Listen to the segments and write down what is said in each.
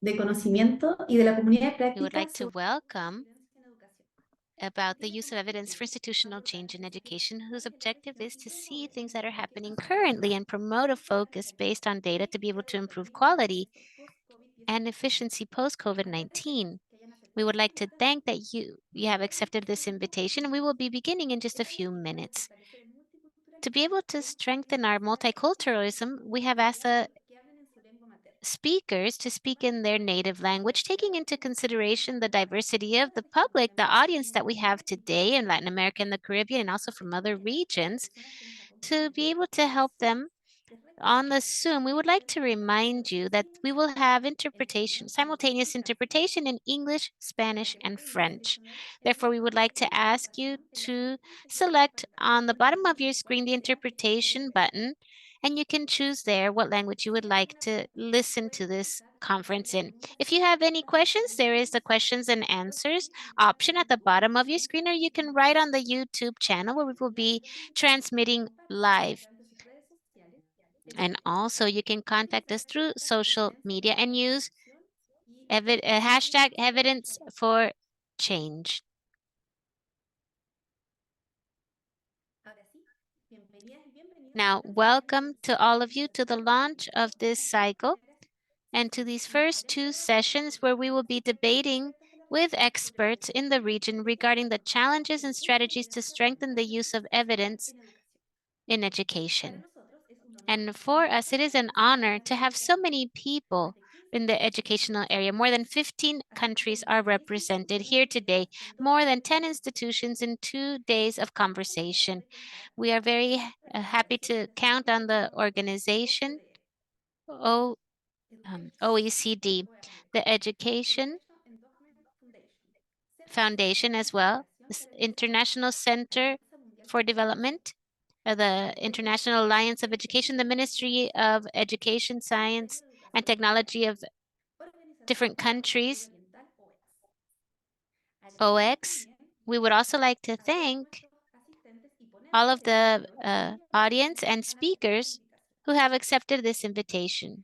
de conocimiento y de la comunidad de We would práctica like to welcome about the use of evidence for institutional change in education, whose objective is to see things that are happening currently and promote a focus based on data to be able to improve quality and efficiency post-COVID-19. We would like to thank that you have accepted this invitation, and we will be beginning in just a few minutes. To be able to strengthen our multiculturalism, we have asked speakers to speak in their native language, taking into consideration the diversity of the public, the audience that we have today in Latin America and the Caribbean, and also from other regions, to be able to help them on the Zoom. We would like to remind you that we will have interpretation, simultaneous interpretation in English, Spanish, and French. Therefore, we would like to ask you to select on the bottom of your screen the interpretation button, and you can choose there what language you would like to listen to this conference in. If you have any questions, there is the questions and answers option at the bottom of your screen, or you can write on the YouTube channel where we will be transmitting live. And also you can contact us through social media and use hashtag evidence for change. Now, welcome to all of you to the launch of this cycle and to these first two sessions where we will be debating with experts in the region regarding the challenges and strategies to strengthen the use of evidence in education. And for us, it is an honor to have so many people in the educational area. More than 15 countries are represented here today, more than 10 institutions in 2 days of conversation. We are very happy to count on the organization OECD, the Education Foundation as well, this International Center for Development, the International Alliance of Education, the Ministry of Education, Science, and Technology of different countries, OX. We would also like to thank all of the audience and speakers who have accepted this invitation.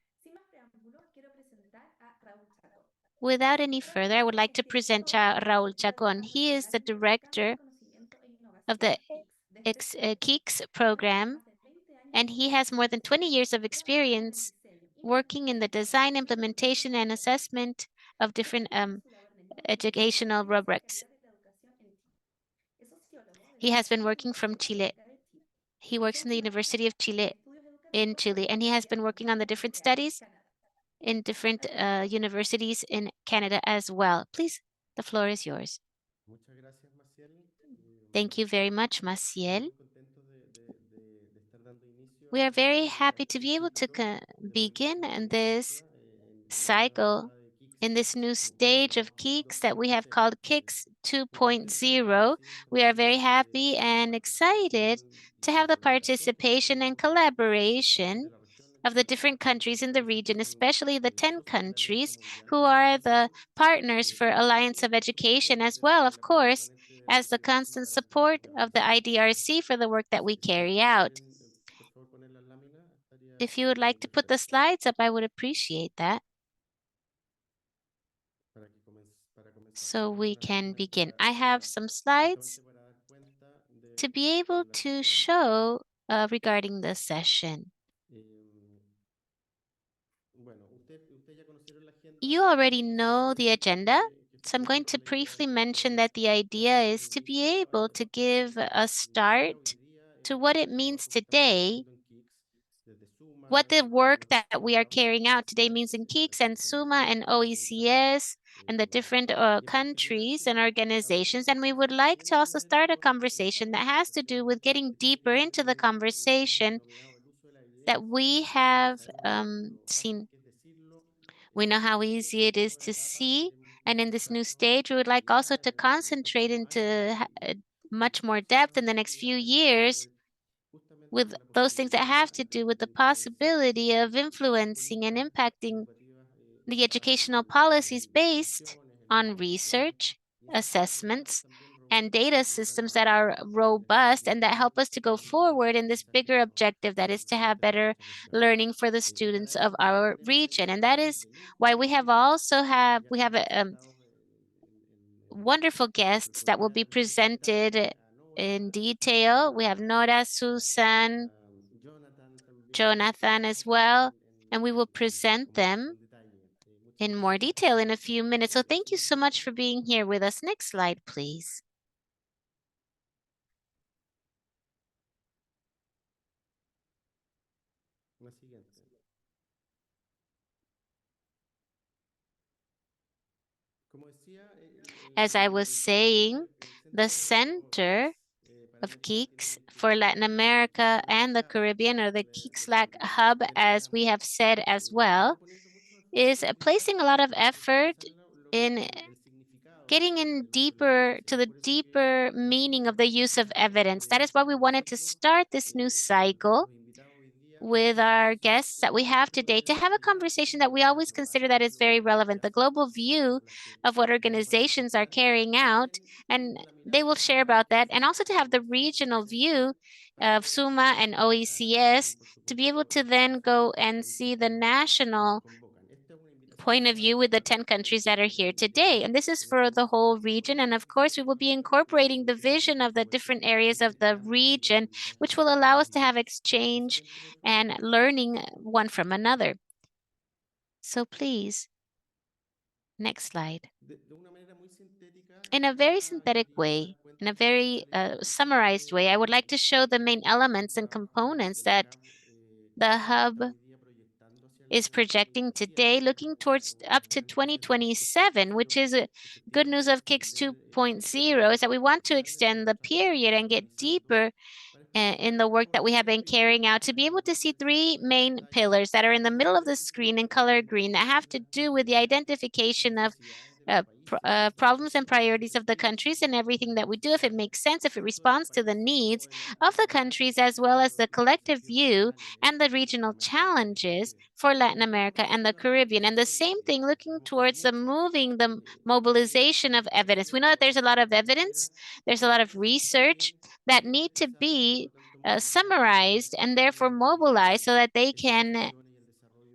Without any further, I would like to present Raul Chacón. He is the director of the KIX program, and he has more than 20 years of experience working in the design, implementation, and assessment of different educational rubrics. He has been working from Chile. He works in the University of Chile in Chile, and he has been working on the different studies in different universities in Canada as well. Please, the floor is yours. Thank you very much, Maciel. We are very happy to be able to begin in this cycle, in this new stage of KIX that we have called KIX 2.0. We are very happy and excited to have the participation and collaboration of the different countries in the region, especially the 10 countries who are the partners for Alliance of Education, as well, of course, as the constant support of the IDRC for the work that we carry out. If you would like to put the slides up, I would appreciate that. So we can begin. I have some slides to be able to show regarding the session. You already know the agenda, so I'm going to briefly mention that the idea is to be able to give a start to what it means today, what the work that we are carrying out today means in KIX and SUMMA and OECS and the different countries and organizations. And we would like to also start a conversation that has to do with getting deeper into the conversation that we have seen. We know how easy it is to see. And in this new stage, we would like also to concentrate into much more depth in the next few years with those things that have to do with the possibility of influencing and impacting the educational policies based on research, assessments, and data systems that are robust and that help us to go forward in this bigger objective that is to have better learning for the students of our region. And that is why we have wonderful guests that will be presented in detail. We have Nóra, Suzanne, Jonathan as well, and we will present them in more detail in a few minutes. So thank you so much for being here with us. Next slide, please. As I was saying, the center of KIX for Latin America and the Caribbean, or the KIX LAC hub, as we have said as well, is placing a lot of effort in getting in deeper to the deeper meaning of the use of evidence. That is why we wanted to start this new cycle with our guests that we have today to have a conversation that we always consider that is very relevant, the global view of what organizations are carrying out, and they will share about that, and also to have the regional view of SUMMA and OECS to be able to then go and see the national point of view with the 10 countries that are here today. And this is for the whole region. And of course, we will be incorporating the vision of the different areas of the region, which will allow us to have exchange and learning one from another. So please, next slide. In a very synthetic way, in a very summarized way, I would like to show the main elements and components that the hub is projecting today, looking towards up to 2027, which is a good news of KIX 2.0, is that we want to extend the period and get deeper in the work that we have been carrying out to be able to see three main pillars that are in the middle of the screen in color green that have to do with the identification of problems and priorities of the countries and everything that we do, if it makes sense, if it responds to the needs of the countries, as well as the collective view and the regional challenges for Latin America and the Caribbean. And the same thing looking towards the moving the mobilization of evidence. We know that there's a lot of evidence, there's a lot of research that need to be summarized and therefore mobilized so that they can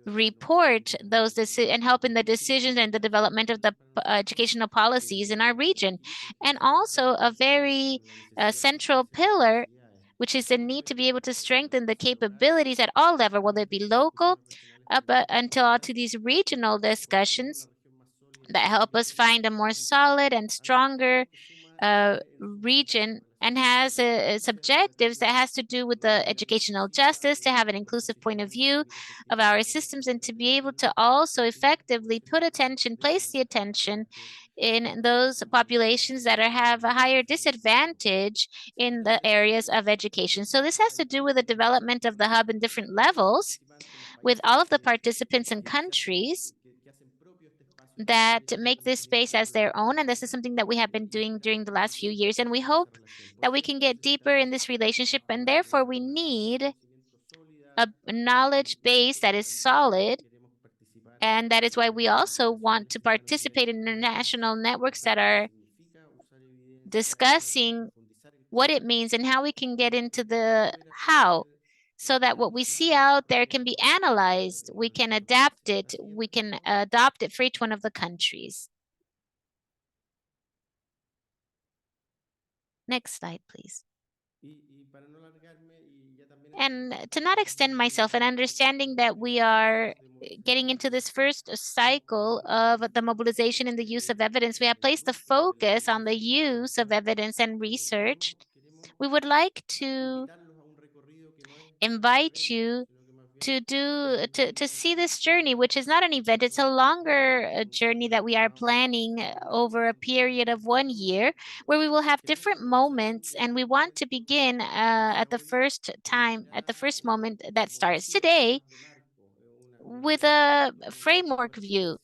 report those and help in the decisions and the development of the educational policies in our region. And also a very central pillar, which is the need to be able to strengthen the capabilities at all levels, whether it be local up until to these regional discussions that help us find a more solid and stronger region, and has its objectives that has to do with the educational justice, to have an inclusive point of view of our systems, and to be able to also effectively place the attention in those populations that have a higher disadvantage in the areas of education. So this has to do with the development of the hub in different levels with all of the participants and countries that make this space as their own. And this is something that we have been doing during the last few years. And we hope that we can get deeper in this relationship. And therefore, we need a knowledge base that is solid. And that is why we also want to participate in international networks that are discussing what it means and how we can get into the how, so that what we see out there can be analyzed, we can adapt it, we can adopt it for each one of the countries. Next slide, please. And to not extend myself, and understanding that we are getting into this first cycle of the mobilization and the use of evidence, we have placed the focus on the use of evidence and research. We would like to invite you to see this journey, which is not an event. It's a longer journey that we are planning over a period of 1 year, where we will have different moments, and we want to begin at the first moment that starts today with a framework view,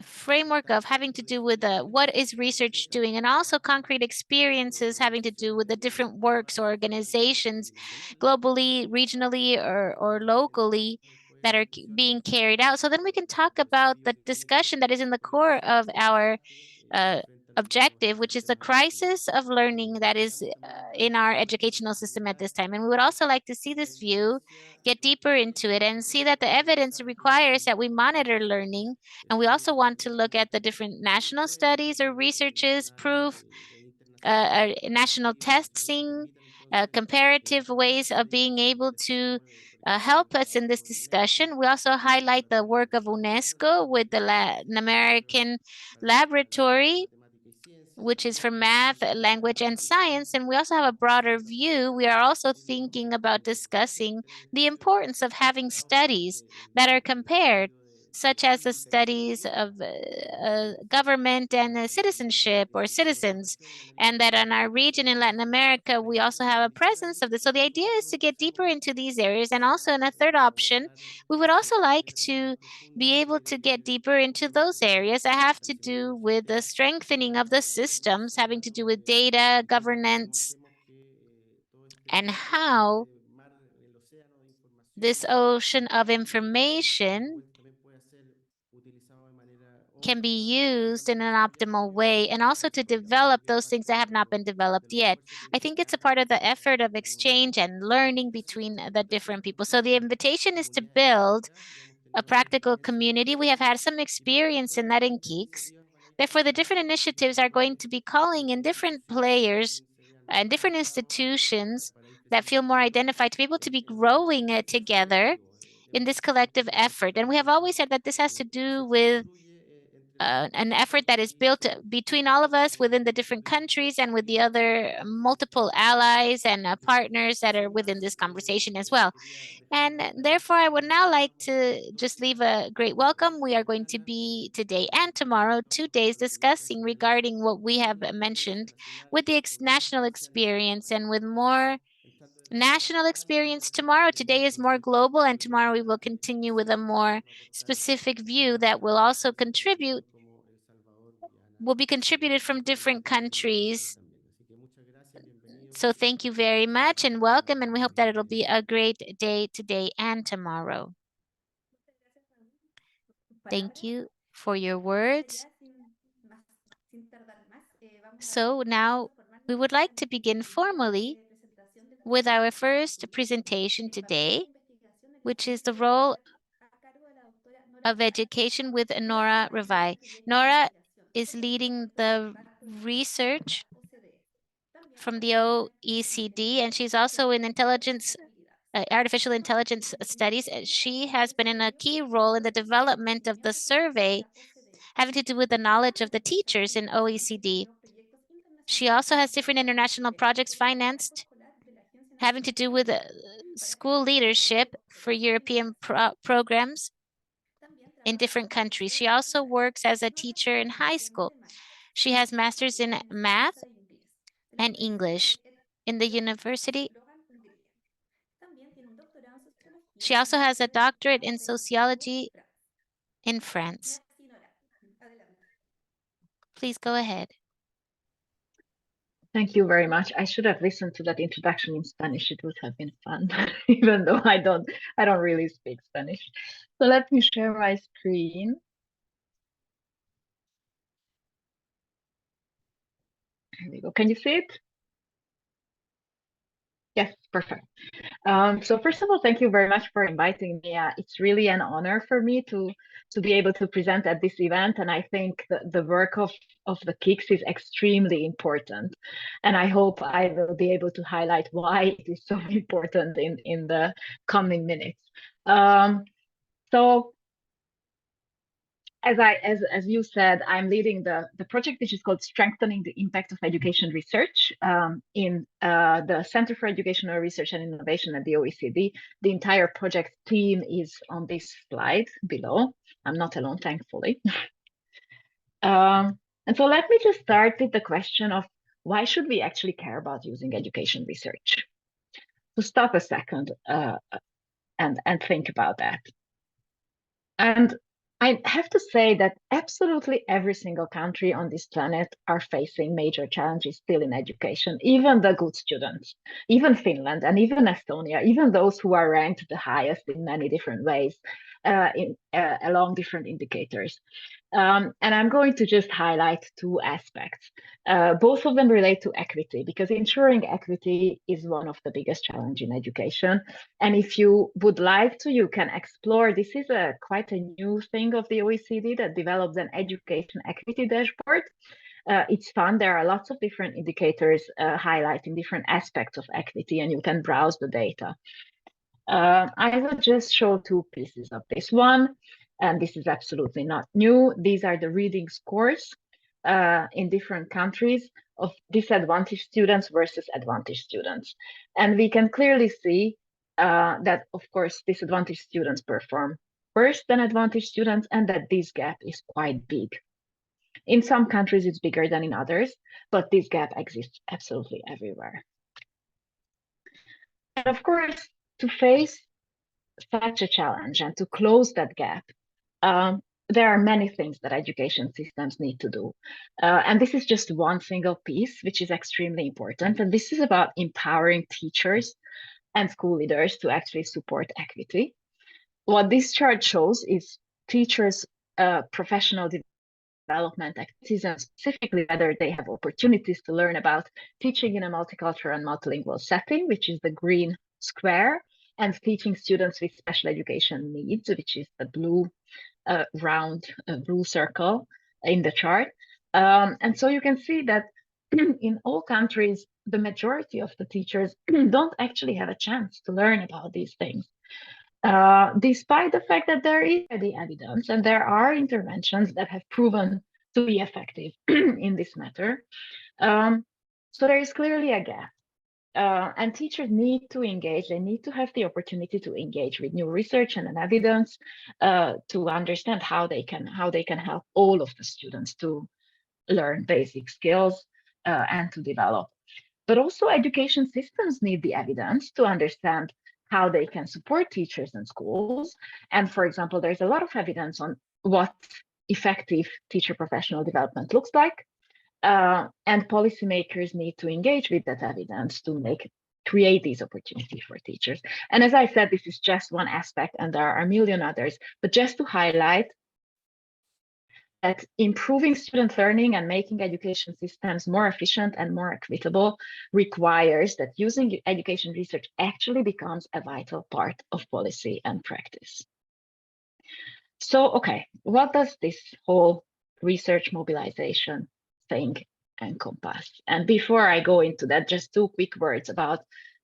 framework of having to do with what is research doing, and also concrete experiences having to do with the different works or organizations globally, regionally, or locally that are being carried out. So then we can talk about the discussion that is in the core of our objective, which is the crisis of learning that is in our educational system at this time. And we would also like to see this view, get deeper into it, and see that the evidence requires that we monitor learning. And we also want to look at the different national studies or researches, proof, national testing, comparative ways of being able to help us in this discussion. We also highlight the work of UNESCO with the Latin American Laboratory, which is for math, language, and science. And we also have a broader view. We are also thinking about discussing the importance of having studies that are compared, such as the studies of government and citizenship or citizens, and that in our region in Latin America, we also have a presence of this. So the idea is to get deeper into these areas. And also in a third option, we would also like to be able to get deeper into those areas that have to do with the strengthening of the systems, having to do with data, governance, and how this ocean of information can be used in an optimal way, and also to develop those things that have not been developed yet. I think it's a part of the effort of exchange and learning between the different people. So the invitation is to build a practical community. We have had some experience in that in KIX. Therefore, the different initiatives are going to be calling in different players and different institutions that feel more identified to be able to be growing together in this collective effort. And we have always said that this has to do with an effort that is built between all of us within the different countries and with the other multiple allies and partners that are within this conversation as well. And therefore, I would now like to just leave a great welcome. We are going to be today and tomorrow, 2 days, discussing regarding what we have mentioned with the national experience and with more national experience tomorrow. Today is more global, and tomorrow we will continue with a more specific view that will also contribute, will be contributed from different countries. So thank you very much and welcome, and we hope that it'll be a great day today and tomorrow. Thank you for your words. So now we would like to begin formally with our first presentation today, which is the role of education with Nóra Révai. Nóra is leading the research from the OECD, and she's also in artificial intelligence studies. She has been in a key role in the development of the survey having to do with the knowledge of the teachers in OECD. She also has different international projects financed having to do with school leadership for European programs in different countries. She also works as a teacher in high school. She has masters in math and English in the university. She also has a doctorate in sociology in France. Please go ahead. Thank you very much. I should have listened to that introduction in Spanish. It would have been fun, even though I don't really speak Spanish. So let me share my screen. Here we go. Can you see it? Yes, perfect. So first of all, thank you very much for inviting me. It's really an honor for me to be able to present at this event. And I think the work of the KIX is extremely important. And I hope I will be able to highlight why it is so important in the coming minutes. So as you said, I'm leading the project, which is called Strengthening the Impact of Education Research in the Center for Educational Research and Innovation at the OECD. The entire project team is on this slide below. I'm not alone, thankfully. And so let me just start with the question of why should we actually care about using education research? So stop a second and think about that. And I have to say that absolutely every single country on this planet are facing major challenges still in education, even the good students, even Finland and even Estonia, even those who are ranked the highest in many different ways along different indicators. And I'm going to just highlight two aspects. Both of them relate to equity, because ensuring equity is one of the biggest challenges in education. And if you would like to, you can explore. This is quite a new thing of the OECD that develops an education equity dashboard. It's fun. There are lots of different indicators highlighting different aspects of equity, and you can browse the data. I will just show two pieces of this one, and this is absolutely not new. These are the reading scores in different countries of disadvantaged students versus advantaged students. And we can clearly see that, of course, disadvantaged students perform worse than advantaged students, and that this gap is quite big. In some countries, it's bigger than in others, but this gap exists absolutely everywhere. And of course, to face such a challenge and to close that gap, there are many things that education systems need to do. And this is just one single piece, which is extremely important. And this is about empowering teachers and school leaders to actually support equity. What this chart shows is teachers' professional development activities, and specifically whether they have opportunities to learn about teaching in a multicultural and multilingual setting, which is the green square, and teaching students with special education needs, which is the blue round blue circle in the chart. And so you can see that in all countries, the majority of the teachers don't actually have a chance to learn about these things. Despite the fact that there is the evidence and there are interventions that have proven to be effective in this matter. So there is clearly a gap. And teachers need to engage. They need to have the opportunity to engage with new research and evidence to understand how they can help all of the students to learn basic skills and to develop. But also education systems need the evidence to understand how they can support teachers and schools. And for example, there's a lot of evidence on what effective teacher professional development looks like. And policymakers need to engage with that evidence to create these opportunities for teachers. And as I said, this is just one aspect, and there are a million others. But just to highlight that improving student learning and making education systems more efficient and more equitable requires that using education research actually becomes a vital part of policy and practice. So, okay, what does this whole research mobilization thing encompass? And before I go into that, just two quick words about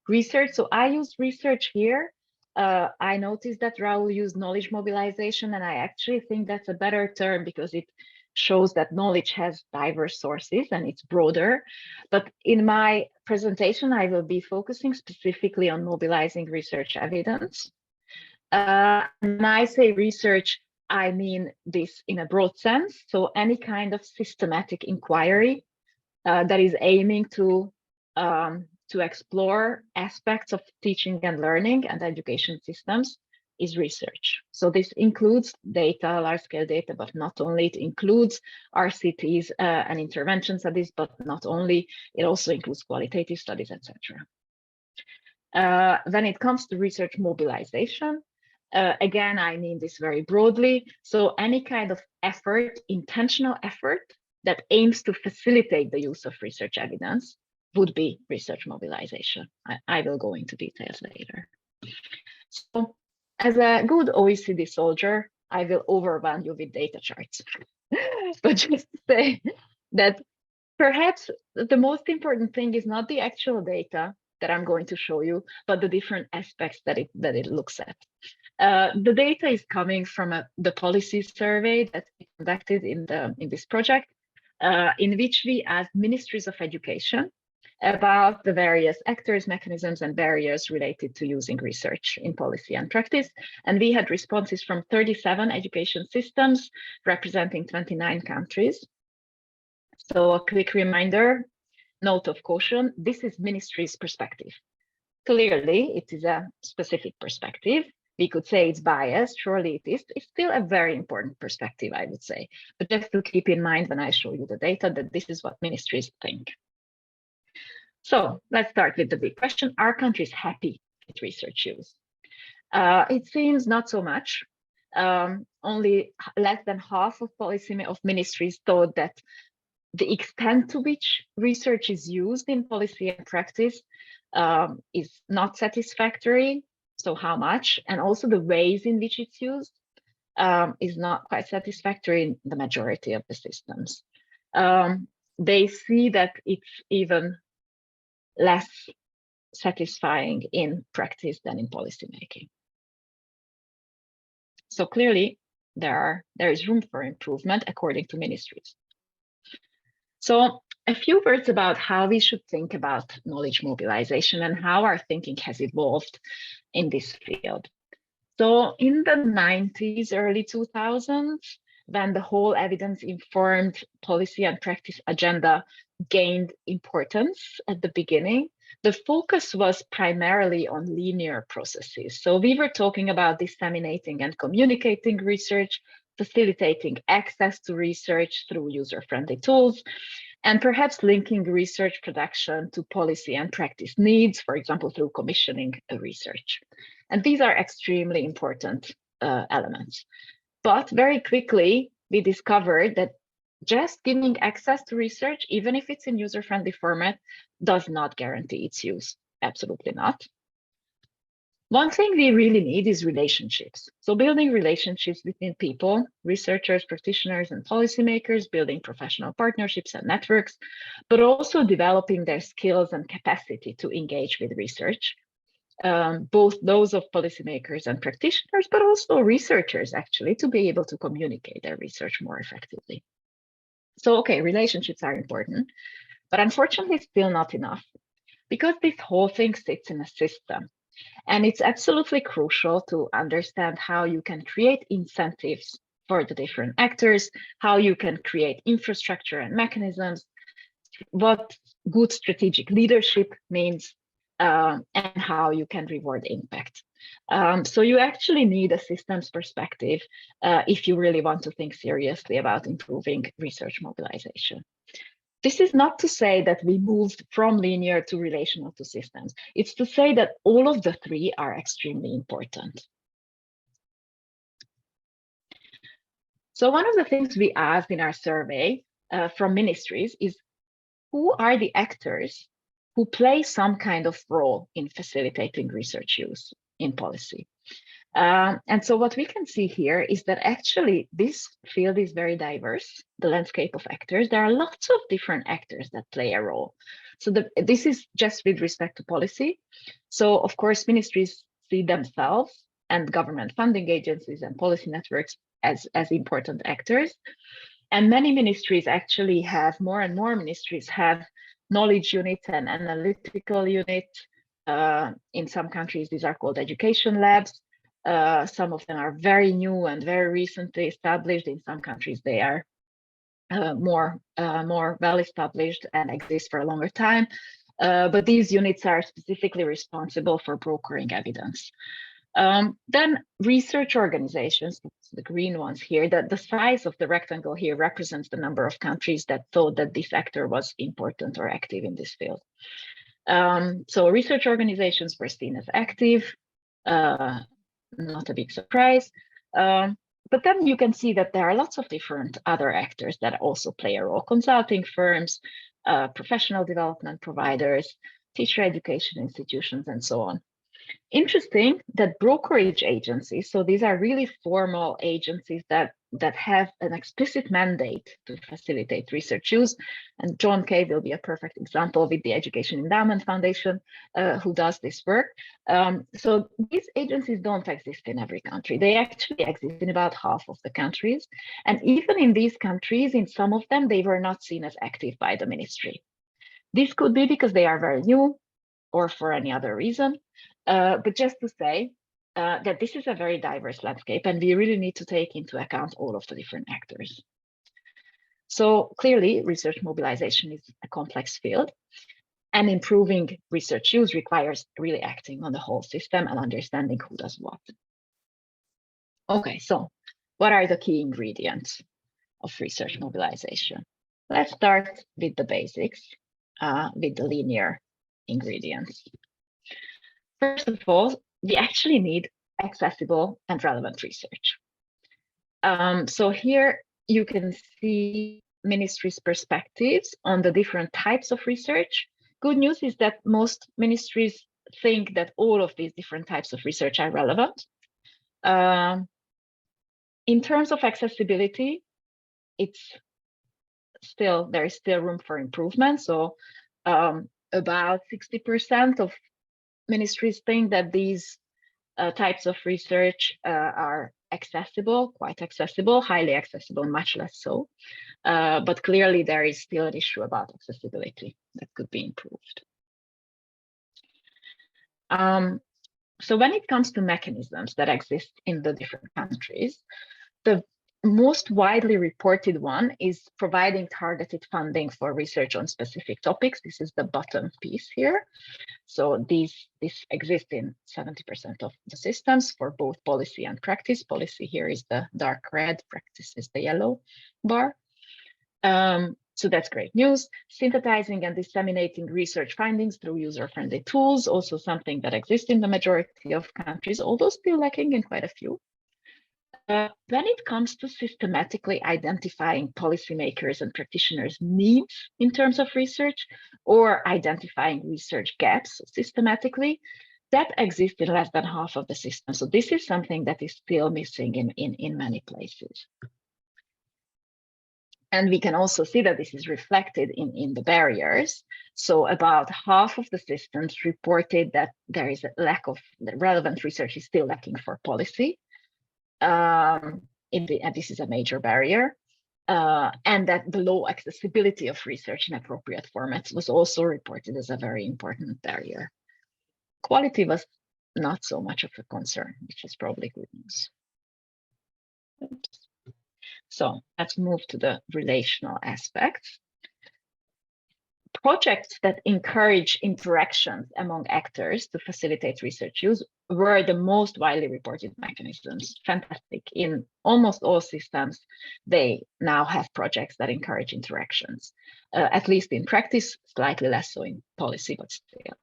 research. So I use research here. I noticed that Raul used knowledge mobilization, and I actually think that's a better term because it shows that knowledge has diverse sources and it's broader. But in my presentation, I will be focusing specifically on mobilizing research evidence. When I say research, I mean this in a broad sense. So any kind of systematic inquiry that is aiming to explore aspects of teaching and learning and education systems is research. So this includes data, large-scale data, but not only. It includes RCTs and intervention studies, but not only. It also includes qualitative studies, etc. When it comes to research mobilization, again, I mean this very broadly. So any kind of effort, intentional effort, that aims to facilitate the use of research evidence would be research mobilization. I will go into details later. So as a good OECD soldier, I will overwhelm you with data charts. But just to say that perhaps the most important thing is not the actual data that I'm going to show you, but the different aspects that it looks at. The data is coming from the policy survey that we conducted in this project, in which we asked ministries of education about the various actors, mechanisms, and barriers related to using research in policy and practice. And we had responses from 37 education systems representing 29 countries. So a quick reminder, note of caution, this is ministry's perspective. Clearly, it is a specific perspective. We could say it's biased, surely it is. It's still a very important perspective, I would say. But just to keep in mind when I show you the data that this is what ministries think. So let's start with the big question. Are countries happy with research use? It seems not so much. only less than half of ministries thought that the extent to which research is used in policy and practice is not satisfactory. So how much, and also the ways in which it's used is not quite satisfactory in the majority of the systems. They see that it's even less satisfying in practice than in policymaking. So clearly, there is room for improvement according to ministries. So a few words about how we should think about knowledge mobilization and how our thinking has evolved in this field. So in the 90s, early 2000s, when the whole evidence-informed policy and practice agenda gained importance at the beginning, the focus was primarily on linear processes. So we were talking about disseminating and communicating research, facilitating access to research through user-friendly tools, and perhaps linking research production to policy and practice needs, for example, through commissioning research. And these are extremely important elements. But very quickly, we discovered that just giving access to research, even if it's in user-friendly format, does not guarantee its use. Absolutely not. One thing we really need is relationships. So building relationships between people, researchers, practitioners, and policymakers, building professional partnerships and networks, but also developing their skills and capacity to engage with research. Both those of policymakers and practitioners, but also researchers, actually, to be able to communicate their research more effectively. So, okay, relationships are important, but unfortunately still not enough, because this whole thing sits in a system. And it's absolutely crucial to understand how you can create incentives for the different actors, how you can create infrastructure and mechanisms, what good strategic leadership means, and how you can reward impact. So you actually need a systems perspective if you really want to think seriously about improving research mobilization. This is not to say that we moved from linear to relational to systems. It's to say that all of the three are extremely important. So one of the things we asked in our survey from ministries is, who are the actors who play some kind of role in facilitating research use in policy? And so what we can see here is that actually this field is very diverse, the landscape of actors. There are lots of different actors that play a role. So this is just with respect to policy. So of course, ministries see themselves and government funding agencies and policy networks as important actors. And many ministries actually have, more and more ministries have knowledge units and analytical units. In some countries, these are called education labs. Some of them are very new and very recently established. In some countries, they are more well established and exist for a longer time. But these units are specifically responsible for brokering evidence. Then research organizations, the green ones here, that the size of the rectangle here represents the number of countries that thought that this actor was important or active in this field. So research organizations were seen as active, not a big surprise. But then you can see that there are lots of different other actors that also play a role: consulting firms, professional development providers, teacher education institutions, and so on. Interesting that brokerage agencies, so these are really formal agencies that have an explicit mandate to facilitate research use, and John Kay will be a perfect example with the Education Endowment Foundation, who does this work. So these agencies don't exist in every country. They actually exist in about half of the countries, and even in these countries, in some of them, they were not seen as active by the ministry. This could be because they are very new or for any other reason. But just to say that this is a very diverse landscape, and we really need to take into account all of the different actors. So clearly, research mobilization is a complex field, and improving research use requires really acting on the whole system and understanding who does what. Okay, so what are the key ingredients of research mobilization? Let's start with the basics, with the linear ingredients. First of all, we actually need accessible and relevant research. So here you can see ministries' perspectives on the different types of research. Good news is that most ministries think that all of these different types of research are relevant. In terms of accessibility, there is still room for improvement. So about 60% of ministries think that these types of research are accessible, quite accessible, highly accessible, much less so. But clearly there is still an issue about accessibility that could be improved. So when it comes to mechanisms that exist in the different countries, the most widely reported one is providing targeted funding for research on specific topics. This is the bottom piece here. So this exists in 70% of the systems for both policy and practice. Policy here is the dark red, practice is the yellow bar. So that's great news. Synthesizing and disseminating research findings through user-friendly tools, also something that exists in the majority of countries, although still lacking in quite a few. When it comes to systematically identifying policymakers and practitioners' needs in terms of research, or identifying research gaps systematically, that exists in less than half of the system. So this is something that is still missing in many places. And we can also see that this is reflected in the barriers. So about half of the systems reported that there is a lack of relevant research is still lacking for policy. And this is a major barrier. And that the low accessibility of research in appropriate formats was also reported as a very important barrier. Quality was not so much of a concern, which is probably good news. Oops. So let's move to the relational aspects. Projects that encourage interactions among actors to facilitate research use were the most widely reported mechanisms. Fantastic. In almost all systems, they now have projects that encourage interactions, at least in practice, slightly less so in policy, but still.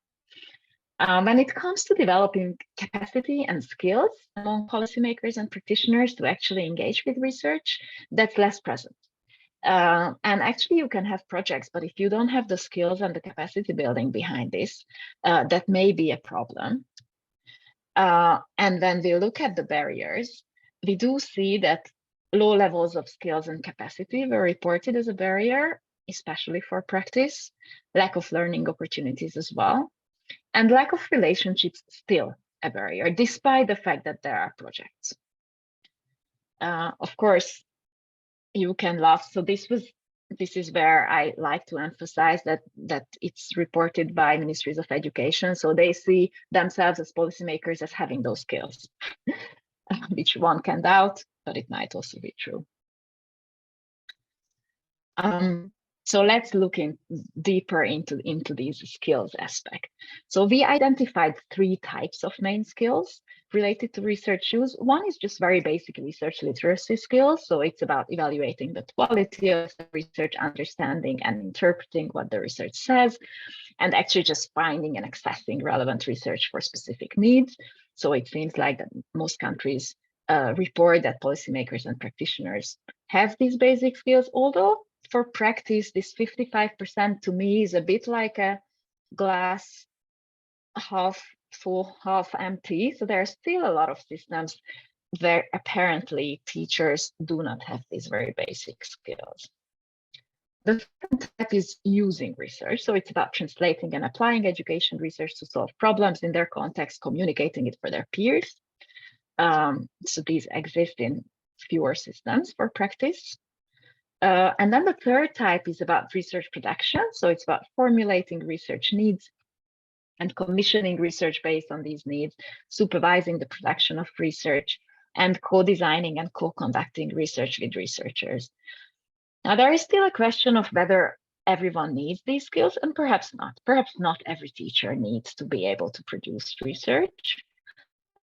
When it comes to developing capacity and skills among policymakers and practitioners to actually engage with research, that's less present. And actually you can have projects, but if you don't have the skills and the capacity building behind this, that may be a problem. And when we look at the barriers, we do see that low levels of skills and capacity were reported as a barrier, especially for practice, lack of learning opportunities as well, and lack of relationships still a barrier, despite the fact that there are projects. Of course, you can laugh. So this is where I like to emphasize that it's reported by ministries of education. So they see themselves as policymakers as having those skills, which one can doubt, but it might also be true. So let's look deeper into these skills aspect. So we identified 3 types of main skills related to research use. One is just very basic research literacy skills. So it's about evaluating the quality of the research, understanding and interpreting what the research says, and actually just finding and accessing relevant research for specific needs. So it seems like that most countries report that policymakers and practitioners have these basic skills, although for practice, this 55% to me is a bit like a glass half full, half empty. So there are still a lot of systems where apparently teachers do not have these very basic skills. The second type is using research. So it's about translating and applying education research to solve problems in their context, communicating it for their peers. So these exist in fewer systems for practice. And then the third type is about research production. So it's about formulating research needs and commissioning research based on these needs, supervising the production of research, and co-designing and co-conducting research with researchers. Now, there is still a question of whether everyone needs these skills, and perhaps not. Perhaps not every teacher needs to be able to produce research.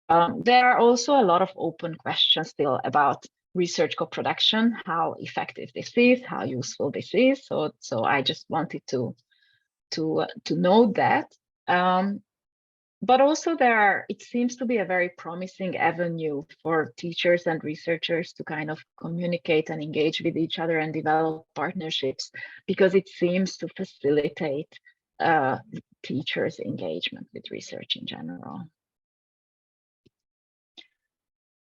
There are also a lot of open questions still about research co-production, how effective this is, how useful this is. So I just wanted to note that. But also it seems to be a very promising avenue for teachers and researchers to kind of communicate and engage with each other and develop partnerships, because it seems to facilitate teachers' engagement with research in general.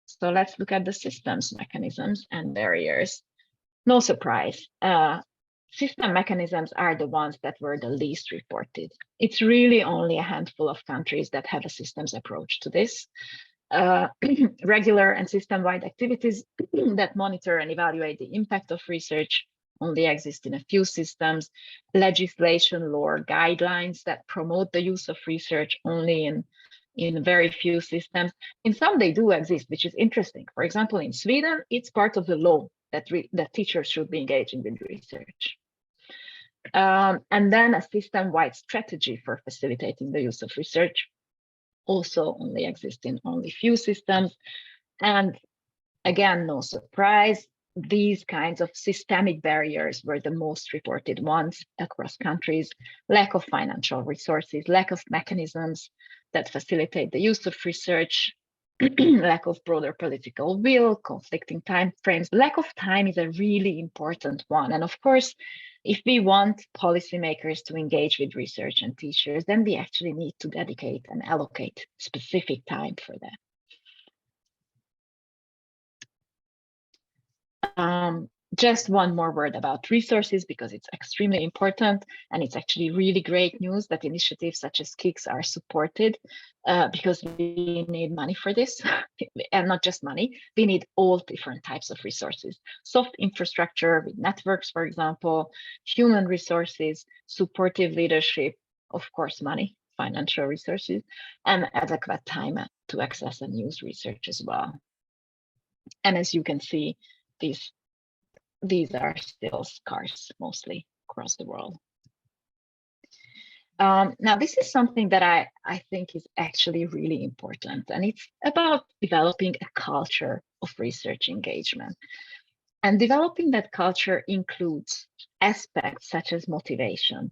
So let's look at the systems, mechanisms, and barriers. No surprise, system mechanisms are the ones that were the least reported. It's really only a handful of countries that have a systems approach to this. Regular and system-wide activities that monitor and evaluate the impact of research only exist in a few systems. Legislation, law, guidelines that promote the use of research only in very few systems. In some, they do exist, which is interesting. For example, in Sweden, it's part of the law that teachers should be engaging with research. And then a system-wide strategy for facilitating the use of research also only exists in only few systems. And again, no surprise, these kinds of systemic barriers were the most reported ones across countries: lack of financial resources, lack of mechanisms that facilitate the use of research, lack of broader political will, conflicting time frames. Lack of time is a really important one. And of course, if we want policymakers to engage with research and teachers, then we actually need to dedicate and allocate specific time for that. Just one more word about resources, because it's extremely important, and it's actually really great news that initiatives such as KIX are supported, because we need money for this, and not just money, we need all different types of resources. Soft infrastructure with networks, for example, human resources, supportive leadership, of course, money, financial resources, and adequate time to access and use research as well. And as you can see, these are still scarce mostly across the world. Now, this is something that I think is actually really important, and it's about developing a culture of research engagement. And developing that culture includes aspects such as motivation.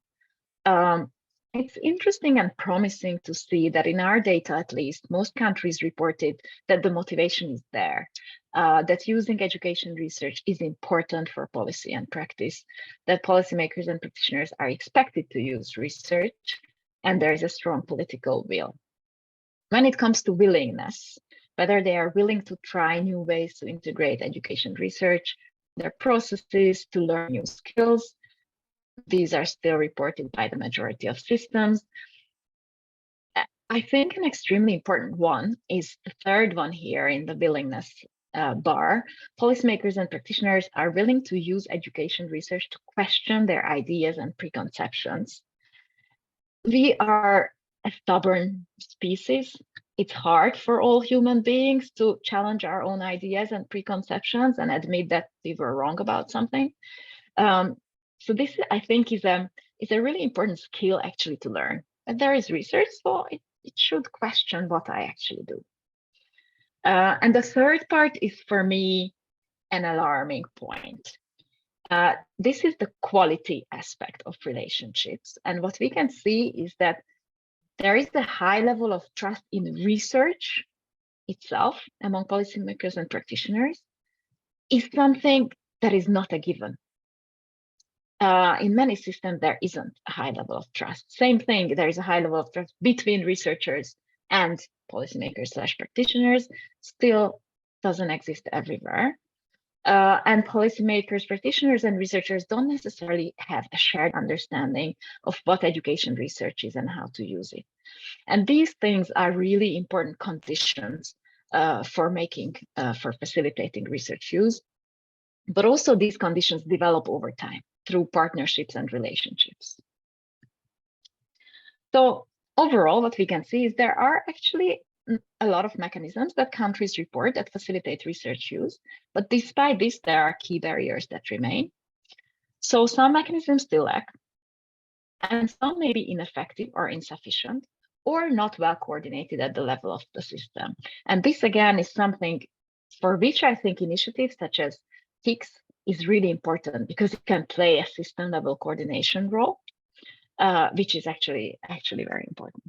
It's interesting and promising to see that in our data, at least, most countries reported that the motivation is there, that using education research is important for policy and practice, that policymakers and practitioners are expected to use research, and there is a strong political will. When it comes to willingness, whether they are willing to try new ways to integrate education research, their processes to learn new skills, these are still reported by the majority of systems. I think an extremely important one is the third one here in the willingness bar. Policymakers and practitioners are willing to use education research to question their ideas and preconceptions. We are a stubborn species. It's hard for all human beings to challenge our own ideas and preconceptions and admit that we were wrong about something. So this, I think, is a really important skill actually to learn. And there is research, so it should question what I actually do. And the third part is, for me, an alarming point. This is the quality aspect of relationships. And what we can see is that there is a high level of trust in research itself among policymakers and practitioners is something that is not a given. In many systems, there isn't a high level of trust. Same thing, there is a high level of trust between researchers and policymakers/practitioners, still doesn't exist everywhere. And policymakers, practitioners, and researchers don't necessarily have a shared understanding of what education research is and how to use it. And these things are really important conditions for facilitating research use. But also these conditions develop over time through partnerships and relationships. So overall, what we can see is there are actually a lot of mechanisms that countries report that facilitate research use, but despite this, there are key barriers that remain. So some mechanisms still lack, and some may be ineffective or insufficient, or not well coordinated at the level of the system. And this, again, is something for which I think initiatives such as KIX is really important, because it can play a system level coordination role, which is actually very important.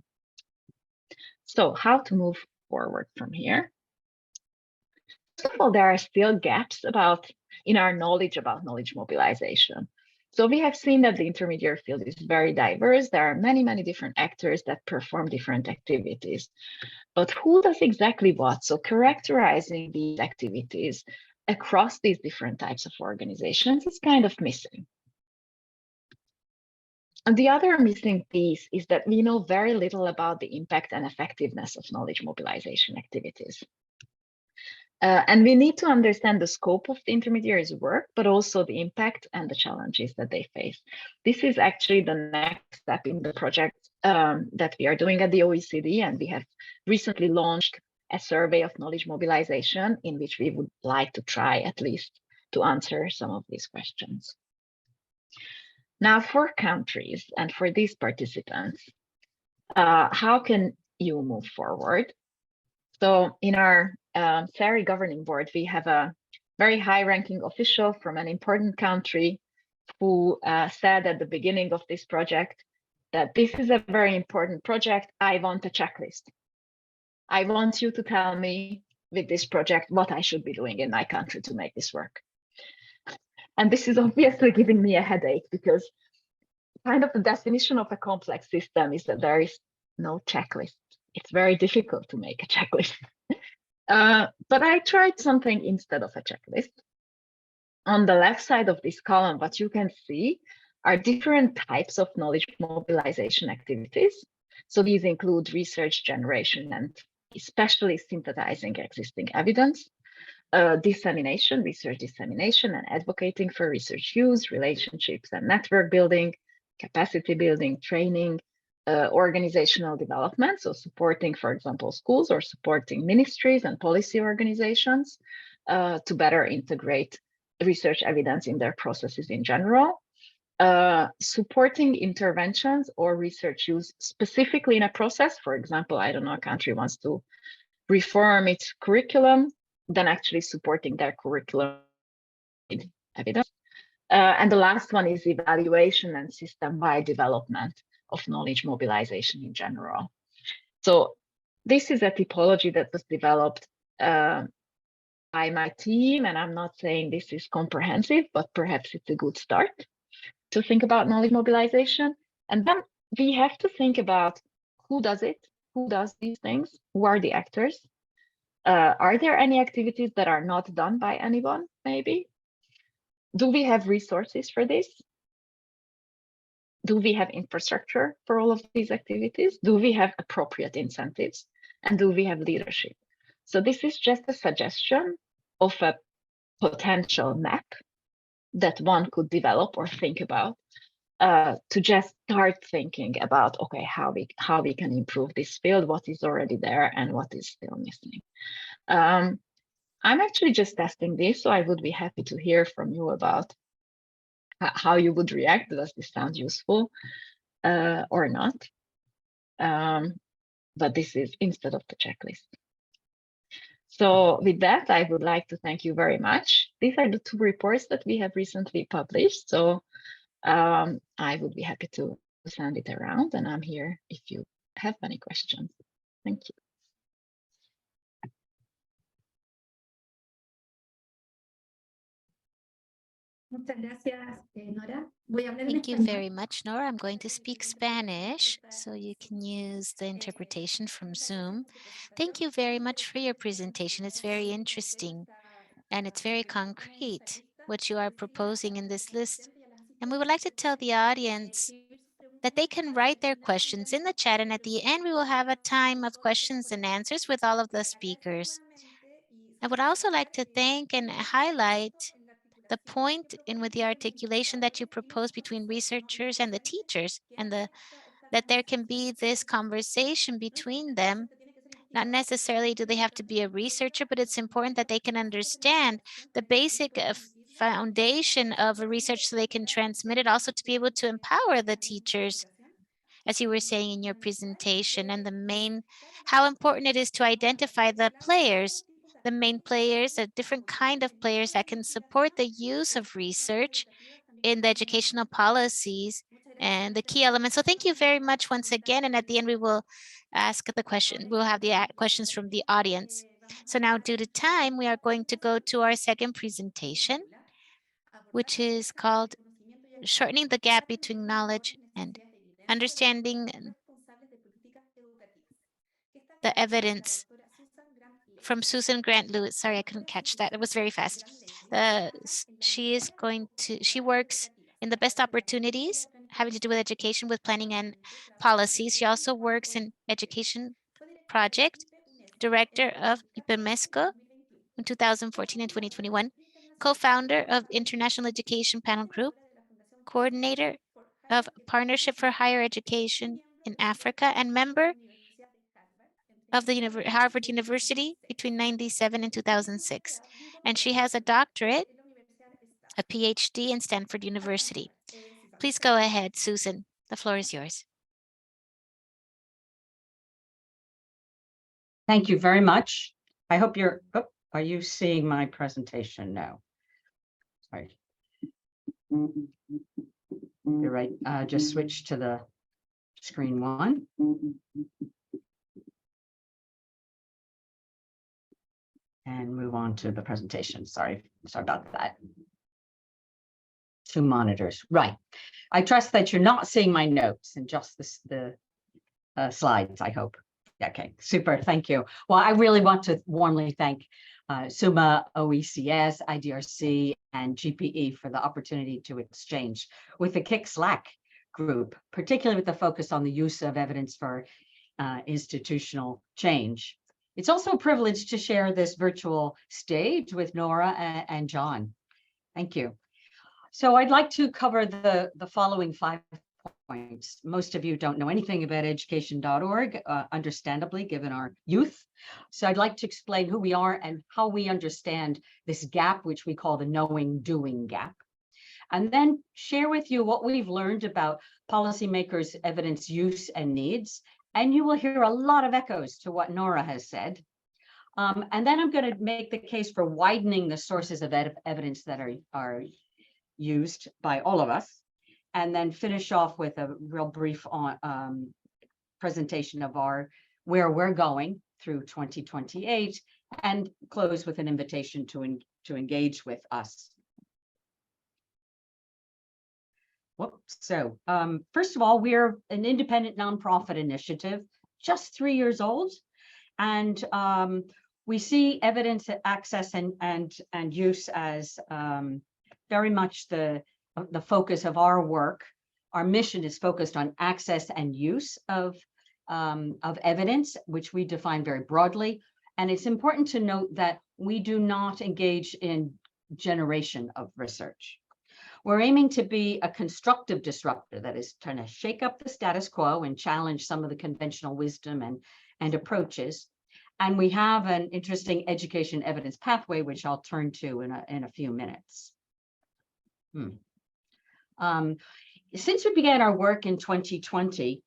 So how to move forward from here? First of all, there are still gaps in our knowledge about knowledge mobilization. So we have seen that the intermediary field is very diverse. There are many, many different actors that perform different activities. But who does exactly what? So characterizing these activities across these different types of organizations is kind of missing. And the other missing piece is that we know very little about the impact and effectiveness of knowledge mobilization activities. And we need to understand the scope of the intermediaries' work, but also the impact and the challenges that they face. This is actually the next step in the project that we are doing at the OECD, and we have recently launched a survey of knowledge mobilization in which we would like to try at least to answer some of these questions. Now, for countries and for these participants, how can you move forward? So in our SARI governing board, we have a very high-ranking official from an important country who said at the beginning of this project that this is a very important project. I want a checklist. I want you to tell me with this project what I should be doing in my country to make this work. And this is obviously giving me a headache because kind of the definition of a complex system is that there is no checklist. It's very difficult to make a checklist. But I tried something instead of a checklist. On the left side of this column, what you can see are different types of knowledge mobilization activities. So these include research generation and especially synthesizing existing evidence, dissemination, research dissemination and advocating for research use, relationships and network building, capacity building, training, organizational development, so supporting, for example, schools or supporting ministries and policy organizations to better integrate research evidence in their processes in general, supporting interventions or research use specifically in a process. For example, I don't know, a country wants to reform its curriculum, then actually supporting their curriculum with evidence. And the last one is evaluation and system-wide development of knowledge mobilization in general. So this is a typology that was developed by my team, and I'm not saying this is comprehensive, but perhaps it's a good start to think about knowledge mobilization. And then we have to think about who does it, who does these things, who are the actors. Are there any activities that are not done by anyone, maybe? Do we have resources for this? Do we have infrastructure for all of these activities? Do we have appropriate incentives? And do we have leadership? So this is just a suggestion of a potential map that one could develop or think about to just start thinking about, okay, how we can improve this field, what is already there and what is still missing. I'm actually just testing this, so I would be happy to hear from you about how you would react. Does this sound useful or not? But this is instead of the checklist. So with that, I would like to thank you very much. These are the two reports that we have recently published. So I would be happy to send it around, and I'm here if you have any questions. Thank you. Thank you very much, Nóra. I'm going to speak Spanish, so you can use the interpretation from Zoom. Thank you very much for your presentation. It's very interesting, and it's very concrete, what you are proposing in this list. And we would like to tell the audience that they can write their questions in the chat, and at the end, we will have a time of questions and answers with all of the speakers. I would also like to thank and highlight the point in with the articulation that you propose between researchers and the teachers, and that there can be this conversation between them. Not necessarily do they have to be a researcher, but it's important that they can understand the basic foundation of a research so they can transmit it, also to be able to empower the teachers, as you were saying in your presentation, and how important it is to identify the main players, a different kind of players that can support the use of research in the educational policies and the key elements. So thank you very much once again. And at the end, we will ask the question. We'll have the questions from the audience. So now, due to time, we are going to go to our second presentation, which is called Shortening the Gap Between Knowledge and Understanding the Evidence, from Susan Grant Lewis. Sorry, I couldn't catch that. It was very fast. She works in the best opportunities having to do with education, with planning and policies. She also works in education project, director of IPEMESCO in 2014 and 2021, co-founder of International Education Panel Group, coordinator of Partnership for Higher Education in Africa, and member of the Harvard University between 1997 and 2006. And she has a doctorate, a PhD in Stanford University. Please go ahead, Susan. The floor is yours. Thank you very much. I hope you're, are you seeing my presentation now? Sorry. You're right, just switch to the screen one. And move on to the presentation. Sorry about that. Two monitors, right. I trust that you're not seeing my notes and just the slides, I hope. Okay, super, thank you. Well, I really want to warmly thank SUMMA, OECS, IDRC, and GPE for the opportunity to exchange with the KIX LAC group, particularly with the focus on the use of evidence for institutional change. It's also a privilege to share this virtual stage with Nóra and John. Thank you. So I'd like to cover the following 5 points. Most of you don't know anything about education.org, understandably, given our youth. So I'd like to explain who we are and how we understand this gap, which we call the knowing-doing gap. And then share with you what we've learned about policymakers' evidence use and needs. And you will hear a lot of echoes to what Nóra has said. And then I'm going to make the case for widening the sources of evidence that are used by all of us, and then finish off with a real brief presentation of where we're going through 2028, and close with an invitation to engage with us. Whoops. So first of all, we're an independent nonprofit initiative, just 3 years old, and we see evidence access and use as very much the focus of our work. Our mission is focused on access and use of evidence, which we define very broadly. And it's important to note that we do not engage in generation of research. We're aiming to be a constructive disruptor, that is trying to shake up the status quo and challenge some of the conventional wisdom and approaches. And we have an interesting education evidence pathway, which I'll turn to in a few minutes. Since we began our work in 2020,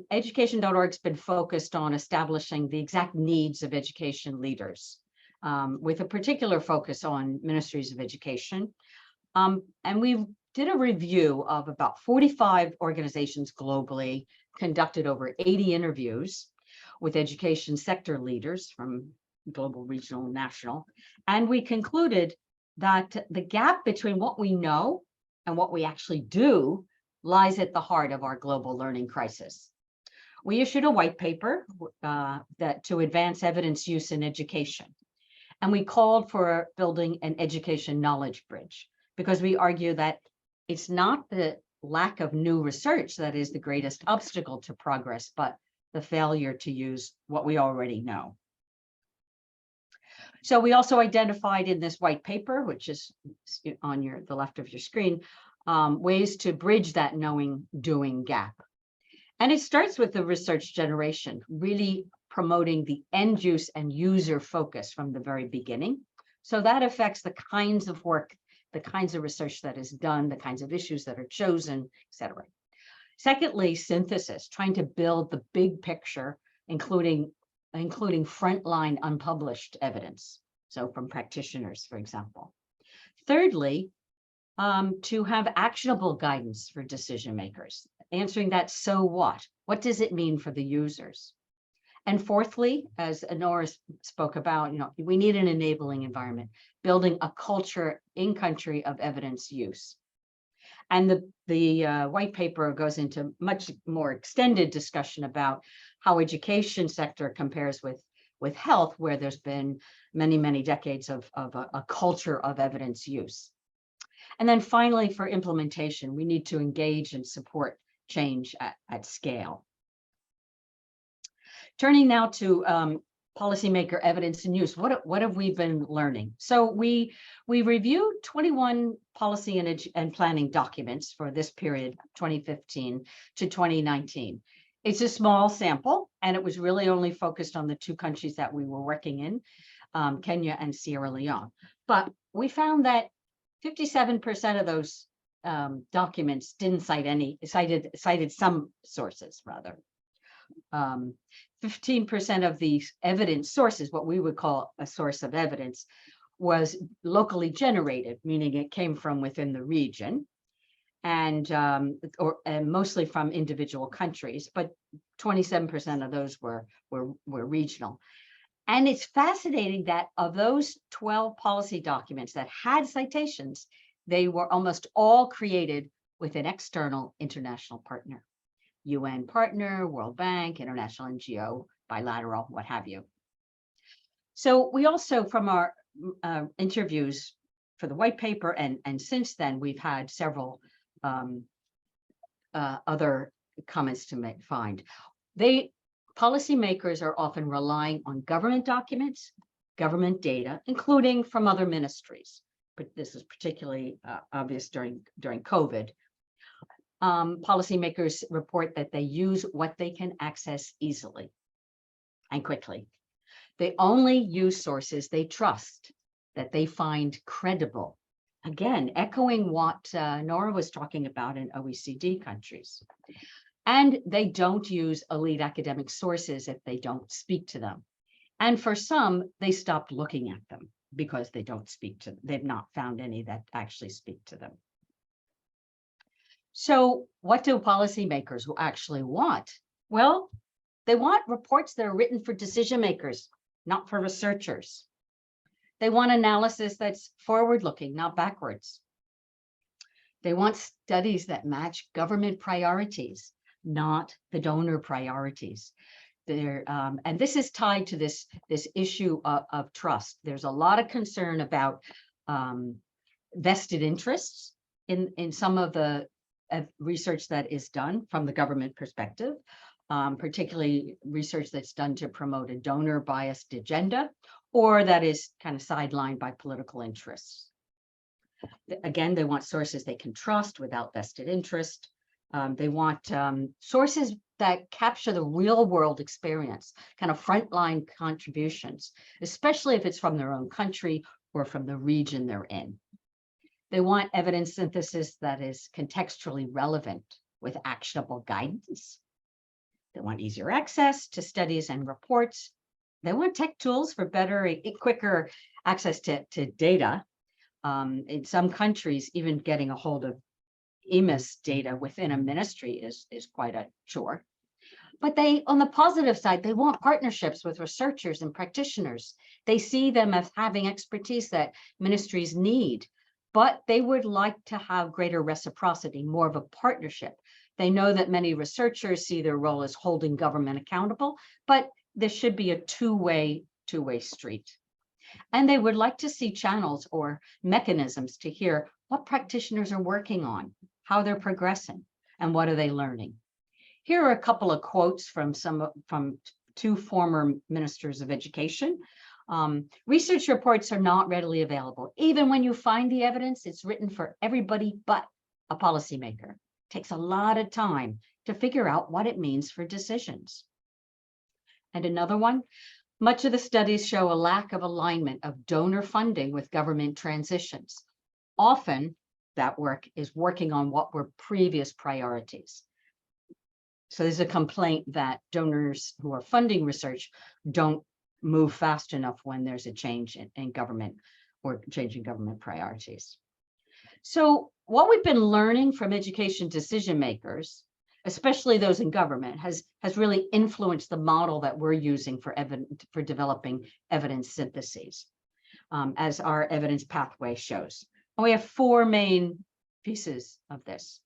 education.org has been focused on establishing the exact needs of education leaders, with a particular focus on ministries of education. And we did a review of about 45 organizations globally, conducted over 80 interviews with education sector leaders from global, regional, and national. And we concluded that the gap between what we know and what we actually do lies at the heart of our global learning crisis. We issued a white paper to advance evidence use in education. And we called for building an education knowledge bridge, because we argue that it's not the lack of new research that is the greatest obstacle to progress, but the failure to use what we already know. So we also identified in this white paper, which is on the left of your screen, ways to bridge that knowing-doing gap. And it starts with the research generation, really promoting the end use and user focus from the very beginning. So that affects the kinds of work, the kinds of research that is done, the kinds of issues that are chosen, etc. Secondly, synthesis, trying to build the big picture, including frontline unpublished evidence, so from practitioners, for example. Thirdly, to have actionable guidance for decision makers, answering that so what? What does it mean for the users? And fourthly, as Nóra spoke about, we need an enabling environment, building a culture in country of evidence use. And the white paper goes into much more extended discussion about how education sector compares with health, where there's been many, many decades of a culture of evidence use. And then finally, for implementation, we need to engage and support change at scale. Turning now to policymaker evidence and use, what have we been learning? So we reviewed 21 policy and planning documents for this period, 2015 to 2019. It's a small sample, and it was really only focused on the two countries that we were working in, Kenya and Sierra Leone. But we found that 57% of those documents didn't cite any, cited some sources rather. 15% of the evidence sources, what we would call a source of evidence, was locally generated, meaning it came from within the region, and mostly from individual countries, but 27% of those were regional. And it's fascinating that of those 12 policy documents that had citations, they were almost all created with an external international partner. UN partner, World Bank, international NGO, bilateral, what have you. So we also, from our interviews for the white paper, and since then, we've had several other comments to find. Policymakers are often relying on government documents, government data, including from other ministries. But this is particularly obvious during COVID. Policymakers report that they use what they can access easily and quickly. They only use sources they trust, that they find credible. Again, echoing what Nóra was talking about in OECD countries. And they don't use elite academic sources if they don't speak to them. And for some, they stopped looking at them because they don't speak to them. They've not found any that actually speak to them. So what do policymakers who actually want? Well, they want reports that are written for decision makers, not for researchers. They want analysis that's forward-looking, not backwards. They want studies that match government priorities, not the donor priorities. And this is tied to this issue of trust. There's a lot of concern about vested interests in some of the research that is done from the government perspective, particularly research that's done to promote a donor biased agenda, or that is kind of sidelined by political interests. Again, they want sources they can trust without vested interest. They want sources that capture the real world experience, kind of frontline contributions, especially if it's from their own country or from the region they're in. They want evidence synthesis that is contextually relevant with actionable guidance. They want easier access to studies and reports. They want tech tools for better, quicker access to data. In some countries, even getting a hold of EMIS data within a ministry is quite a chore. But on the positive side, they want partnerships with researchers and practitioners. They see them as having expertise that ministries need, but they would like to have greater reciprocity, more of a partnership. They know that many researchers see their role as holding government accountable, but there should be a two-way street. And they would like to see channels or mechanisms to hear what practitioners are working on, how they're progressing, and what are they learning. Here are a couple of quotes from two former ministers of education. Research reports are not readily available. Even when you find the evidence, it's written for everybody but a policymaker. It takes a lot of time to figure out what it means for decisions. And another one, much of the studies show a lack of alignment of donor funding with government transitions. Often that work is working on what were previous priorities. So there's a complaint that donors who are funding research don't move fast enough when there's a change in government or changing government priorities. So what we've been learning from education decision makers, especially those in government, has really influenced the model that we're using for developing evidence syntheses, as our evidence pathway shows. And we have four main pieces of this.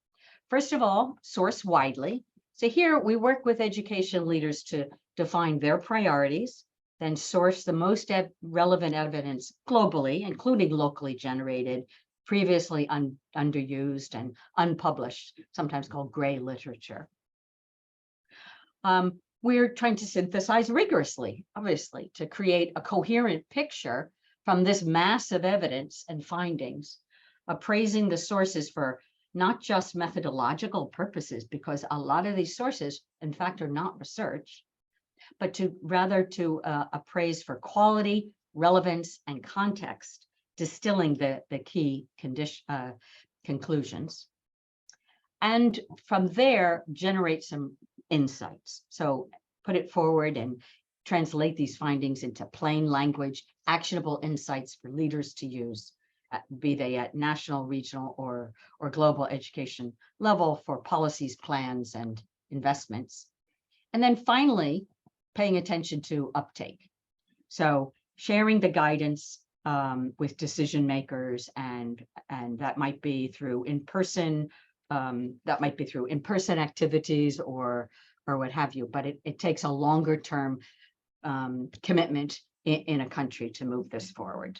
First of all, source widely. So here we work with education leaders to define their priorities, then source the most relevant evidence globally, including locally generated, previously underused and unpublished, sometimes called gray literature. We're trying to synthesize rigorously, obviously, to create a coherent picture from this mass of evidence and findings, appraising the sources for not just methodological purposes, because a lot of these sources, in fact, are not research, but rather to appraise for quality, relevance, and context, distilling the key conclusions. And from there, generate some insights. So put it forward and translate these findings into plain language, actionable insights for leaders to use, be they at national, regional, or global education level for policies, plans, and investments. And then finally, paying attention to uptake. So sharing the guidance with decision makers, and that might be through in-person activities or what have you, but it takes a longer term commitment in a country to move this forward.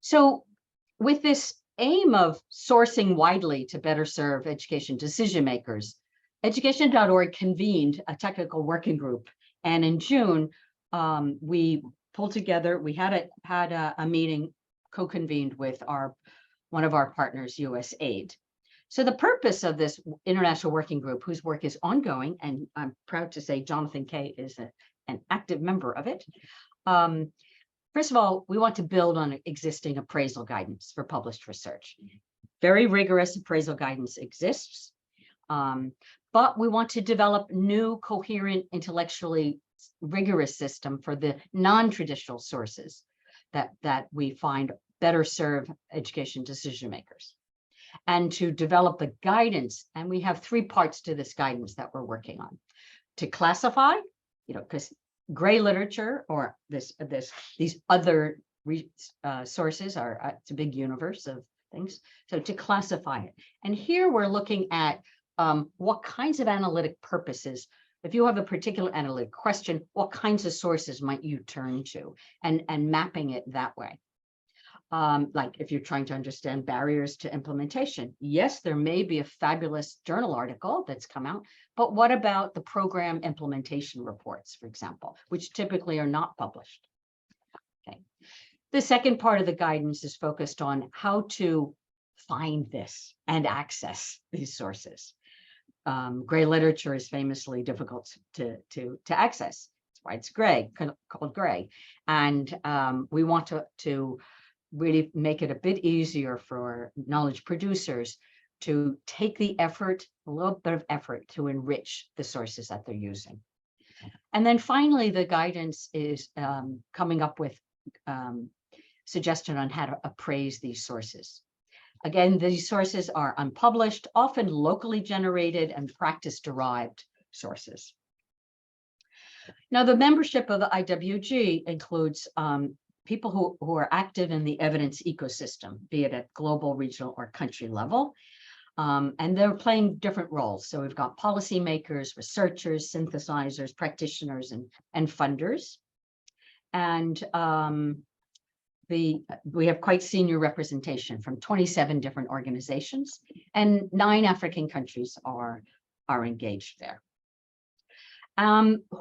So with this aim of sourcing widely to better serve education decision makers, education.org convened a technical working group, and in June we pulled together. We had a meeting co-convened with one of our partners, USAID. So the purpose of this international working group, whose work is ongoing, and I'm proud to say Jonathan Kay is an active member of it. First of all, we want to build on existing appraisal guidance for published research. Very rigorous appraisal guidance exists, but we want to develop new, coherent, intellectually rigorous system for the non-traditional sources that we find better serve education decision makers. And to develop the guidance, and we have three parts to this guidance that we're working on. To classify, because gray literature or these other sources it's a big universe of things. So to classify it. And here we're looking at what kinds of analytic purposes, if you have a particular analytic question, what kinds of sources might you turn to, and mapping it that way. Like if you're trying to understand barriers to implementation, yes, there may be a fabulous journal article that's come out, but what about the program implementation reports, for example, which typically are not published? Okay. The second part of the guidance is focused on how to find this and access these sources. Gray literature is famously difficult to access. That's why it's gray, called gray. And we want to really make it a bit easier for knowledge producers to take the effort, a little bit of effort, to enrich the sources that they're using. And then finally, the guidance is coming up with suggestion on how to appraise these sources. Again, these sources are unpublished, often locally generated and practice-derived sources. Now, the membership of the IWG includes people who are active in the evidence ecosystem, be it at global, regional, or country level. And they're playing different roles. So we've got policymakers, researchers, synthesizers, practitioners, and funders. And we have quite senior representation from 27 different organizations, and 9 African countries are engaged there.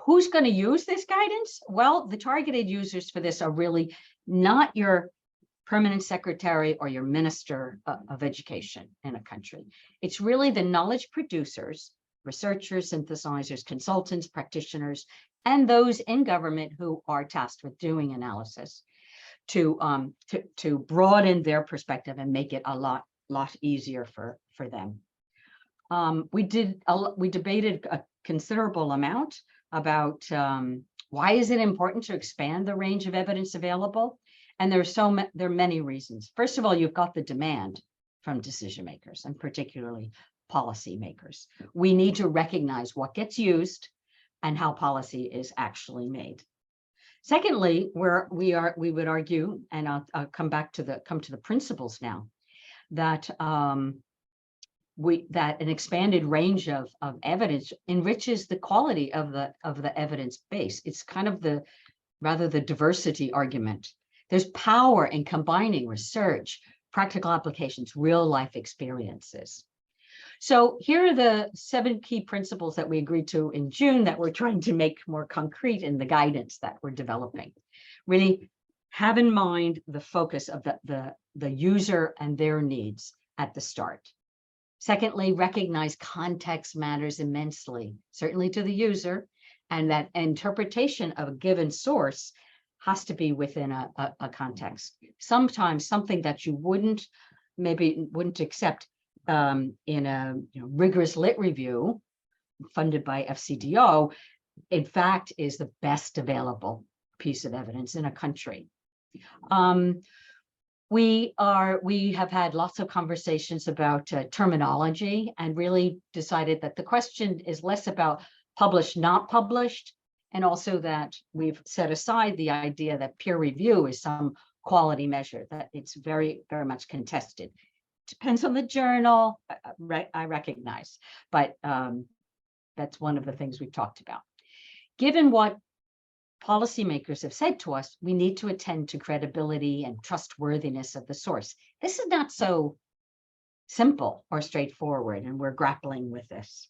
Who's going to use this guidance? Well, the targeted users for this are really not your permanent secretary or your minister of education in a country. It's really the knowledge producers, researchers, synthesizers, consultants, practitioners, and those in government who are tasked with doing analysis to broaden their perspective and make it a lot easier for them. We debated a considerable amount about why is it important to expand the range of evidence available, And there are many reasons. First of all, you've got the demand from decision makers, and particularly policy makers. We need to recognize what gets used and how policy is actually made. Secondly, we would argue, and I'll come to the principles now, that that an expanded range of evidence enriches the quality of the evidence base. It's kind of the diversity argument. There's power in combining research, practical applications, real life experiences. So here are the 7 key principles that we agreed to in June that we're trying to make more concrete in the guidance that we're developing. Really have in mind the focus of the user and their needs at the start. Secondly, recognize context matters immensely, certainly to the user, and that interpretation of a given source has to be within a context. Sometimes something that you wouldn't accept in a rigorous lit review funded by FCDO, in fact, is the best available piece of evidence in a country. We have had lots of conversations about terminology, and really decided that the question is less about published, not published, and also that we've set aside the idea that peer review is some quality measure, that it's very, very much contested. Depends on the journal, I recognize, but that's one of the things we've talked about. Given what policymakers have said to us, we need to attend to credibility and trustworthiness of the source. This is not so simple or straightforward, and we're grappling with this.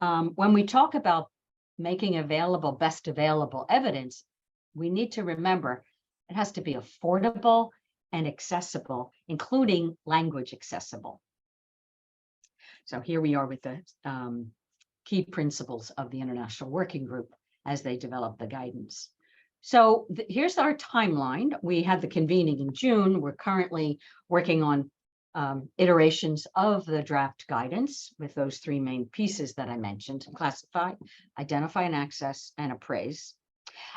When we talk about making available best available evidence, we need to remember it has to be affordable and accessible, including language accessible. So here we are with the key principles of the International Working Group as they develop the guidance. So here's our timeline. We had the convening in June. We're currently working on iterations of the draft guidance with those 3 main pieces that I mentioned: classify, identify and access, and appraise.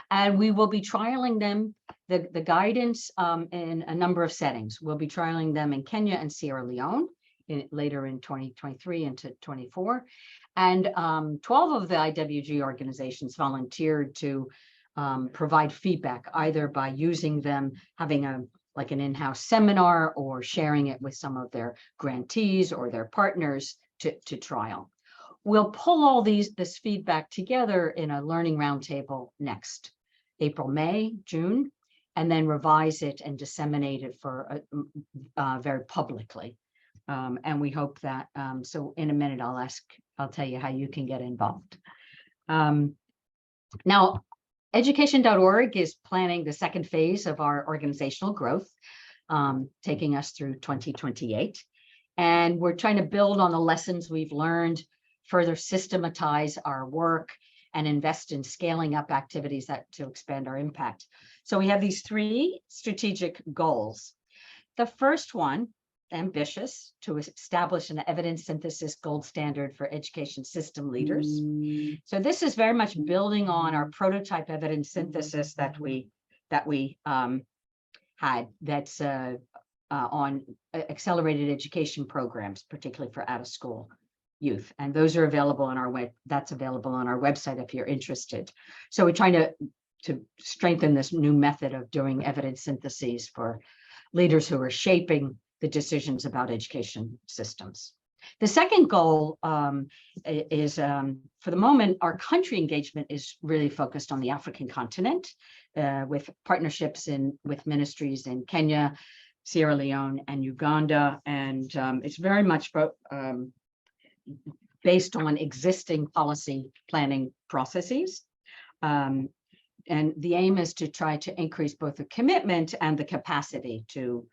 And we will be trialing them, the guidance in a number of settings. We'll be trialing them in Kenya and Sierra Leone later in 2023 into 24. And 12 of the IWG organizations volunteered to provide feedback, either by using them, having an in-house seminar, or sharing it with some of their grantees or their partners to trial. We'll pull all this feedback together in a learning roundtable next April, May, June, and then revise it and disseminate it for very publicly. And we hope that, so in a minute, I'll tell you how you can get involved. Now, education.org is planning the 2nd phase of our organizational growth, taking us through 2028. And we're trying to build on the lessons we've learned, further systematize our work, and invest in scaling up activities to expand our impact. So we have these 3 strategic goals. The first one, ambitious, to establish an evidence synthesis gold standard for education system leaders. So this is very much building on our prototype evidence synthesis that we had, that's on accelerated education programs, particularly for out-of-school youth, and those are available on our that's available on our website if you're interested. So we're trying to strengthen this new method of doing evidence syntheses for leaders who are shaping the decisions about education systems. The second goal is, for the moment, our country engagement is really focused on the African continent, with partnerships with ministries in Kenya, Sierra Leone, and Uganda, and it's very much based on existing policy planning processes. And the aim is to try to increase both the commitment and the capacity to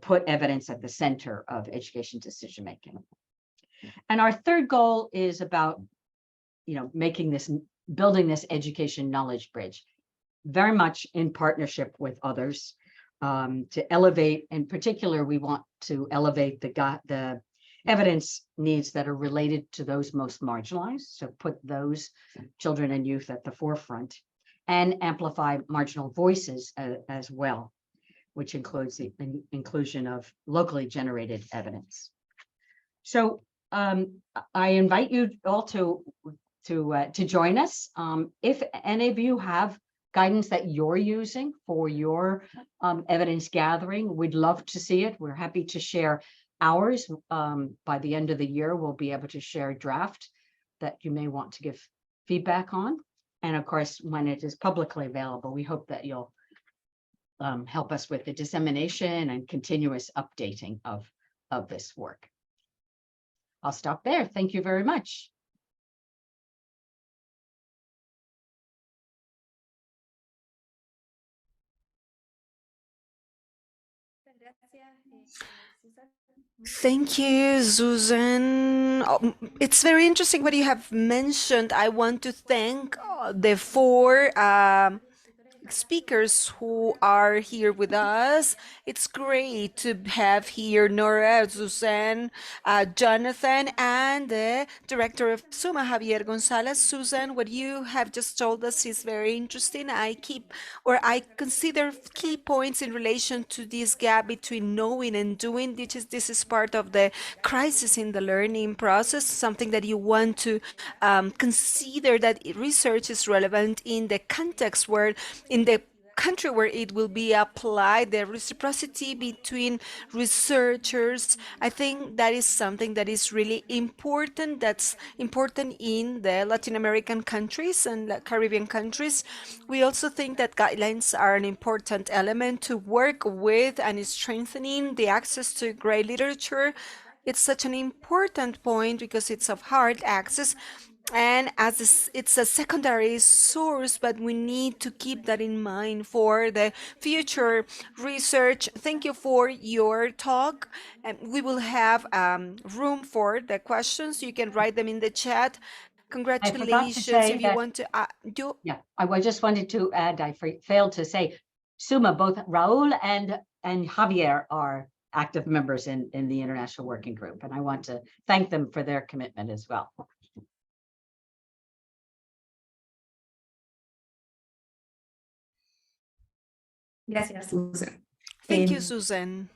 put evidence at the center of education decision making. And our third goal is about, building this education knowledge bridge, very much in partnership with others, to elevate. In particular, we want to elevate the evidence needs that are related to those most marginalized, so put those children and youth at the forefront, and amplify marginal voices as well. which includes the inclusion of locally generated evidence. So I invite you all to join us. If any of you have guidance that you're using for your evidence gathering, we'd love to see it. We're happy to share ours. By the end of the year, we'll be able to share a draft that you may want to give feedback on. And of course, when it is publicly available, we hope that you'll help us with the dissemination and continuous updating of this work. I'll stop there. Thank you very much. Thank you, Suzanne. It's very interesting what you have mentioned. I want to thank the four speakers who are here with us. It's great to have here Nóra, Suzanne, Jonathan, and the director of SUMMA, Javier González. Suzanne, what you have just told us is very interesting. I consider key points in relation to this gap between knowing and doing. This is part of the crisis in the learning process, something that you want to consider that research is relevant in the context where in the country where it will be applied, the reciprocity between researchers. I think that is something that is really important. That's important in the Latin American countries and the Caribbean countries. We also think that guidelines are an important element to work with and is strengthening the access to great literature. It's such an important point because it's of hard access. And as it's a secondary source, but we need to keep that in mind for the future research. Thank you for your talk. And we will have room for the questions. You can write them in the chat. Congratulations. If you want to do. Yeah, I just wanted to add, I failed to say, SUMMA, both Raul and Javier are active members in the International Working Group. And I want to thank them for their commitment as well. Gracias, Susan. Thank you, Suzanne.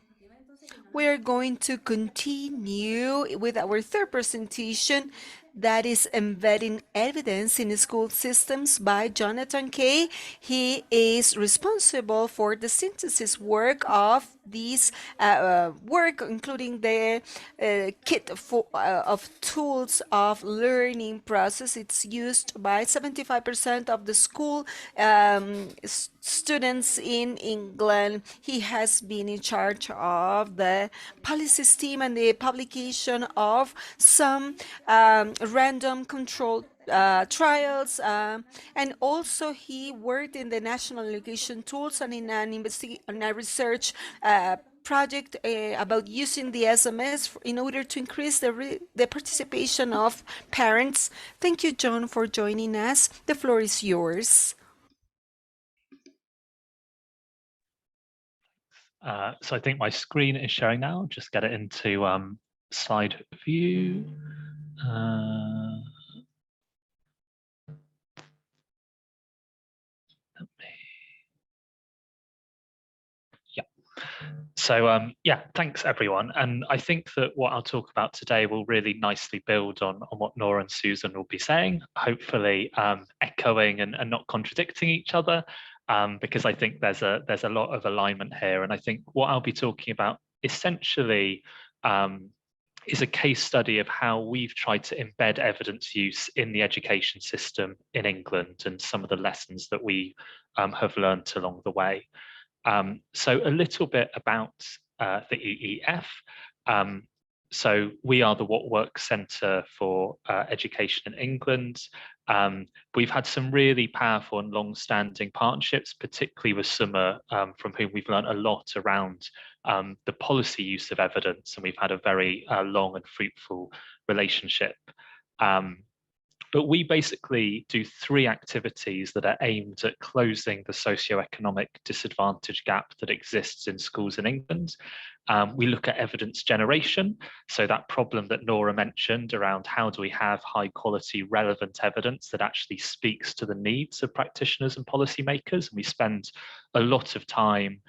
We are going to continue with our third presentation, that is Embedding Evidence in School Systems by Jonathan Kay. He is responsible for the synthesis work of this work, including the kit of tools of learning process. It's used by 75% of the school students in England. He has been in charge of the policy team and the publication of some random controlled trials, and also he worked in the National Education Tools and in a research project about using the SMS in order to increase the participation of parents. Thank you, John, for joining us. The floor is yours. So I think my screen is showing now. Just get it into slide view. So yeah, thanks everyone. And I think that what I'll talk about today will really nicely build on what Nóra and Suzanne will be saying, hopefully echoing and not contradicting each other, because I think there's a lot of alignment here. And I think what I'll be talking about essentially is a case study of how we've tried to embed evidence use in the education system in England and some of the lessons that we have learned along the way. So a little bit about the EEF. So we are the What Works Centre for Education in England. We've had some really powerful and long-standing partnerships, particularly with SUMMA, from whom we've learned a lot around the policy use of evidence, and we've had a very long and fruitful relationship. But we basically do 3 activities that are aimed at closing the socioeconomic disadvantage gap that exists in schools in England. We look at evidence generation, so that problem that Nóra mentioned around how do we have high quality relevant evidence that actually speaks to the needs of practitioners and policymakers. And we spend a lot of time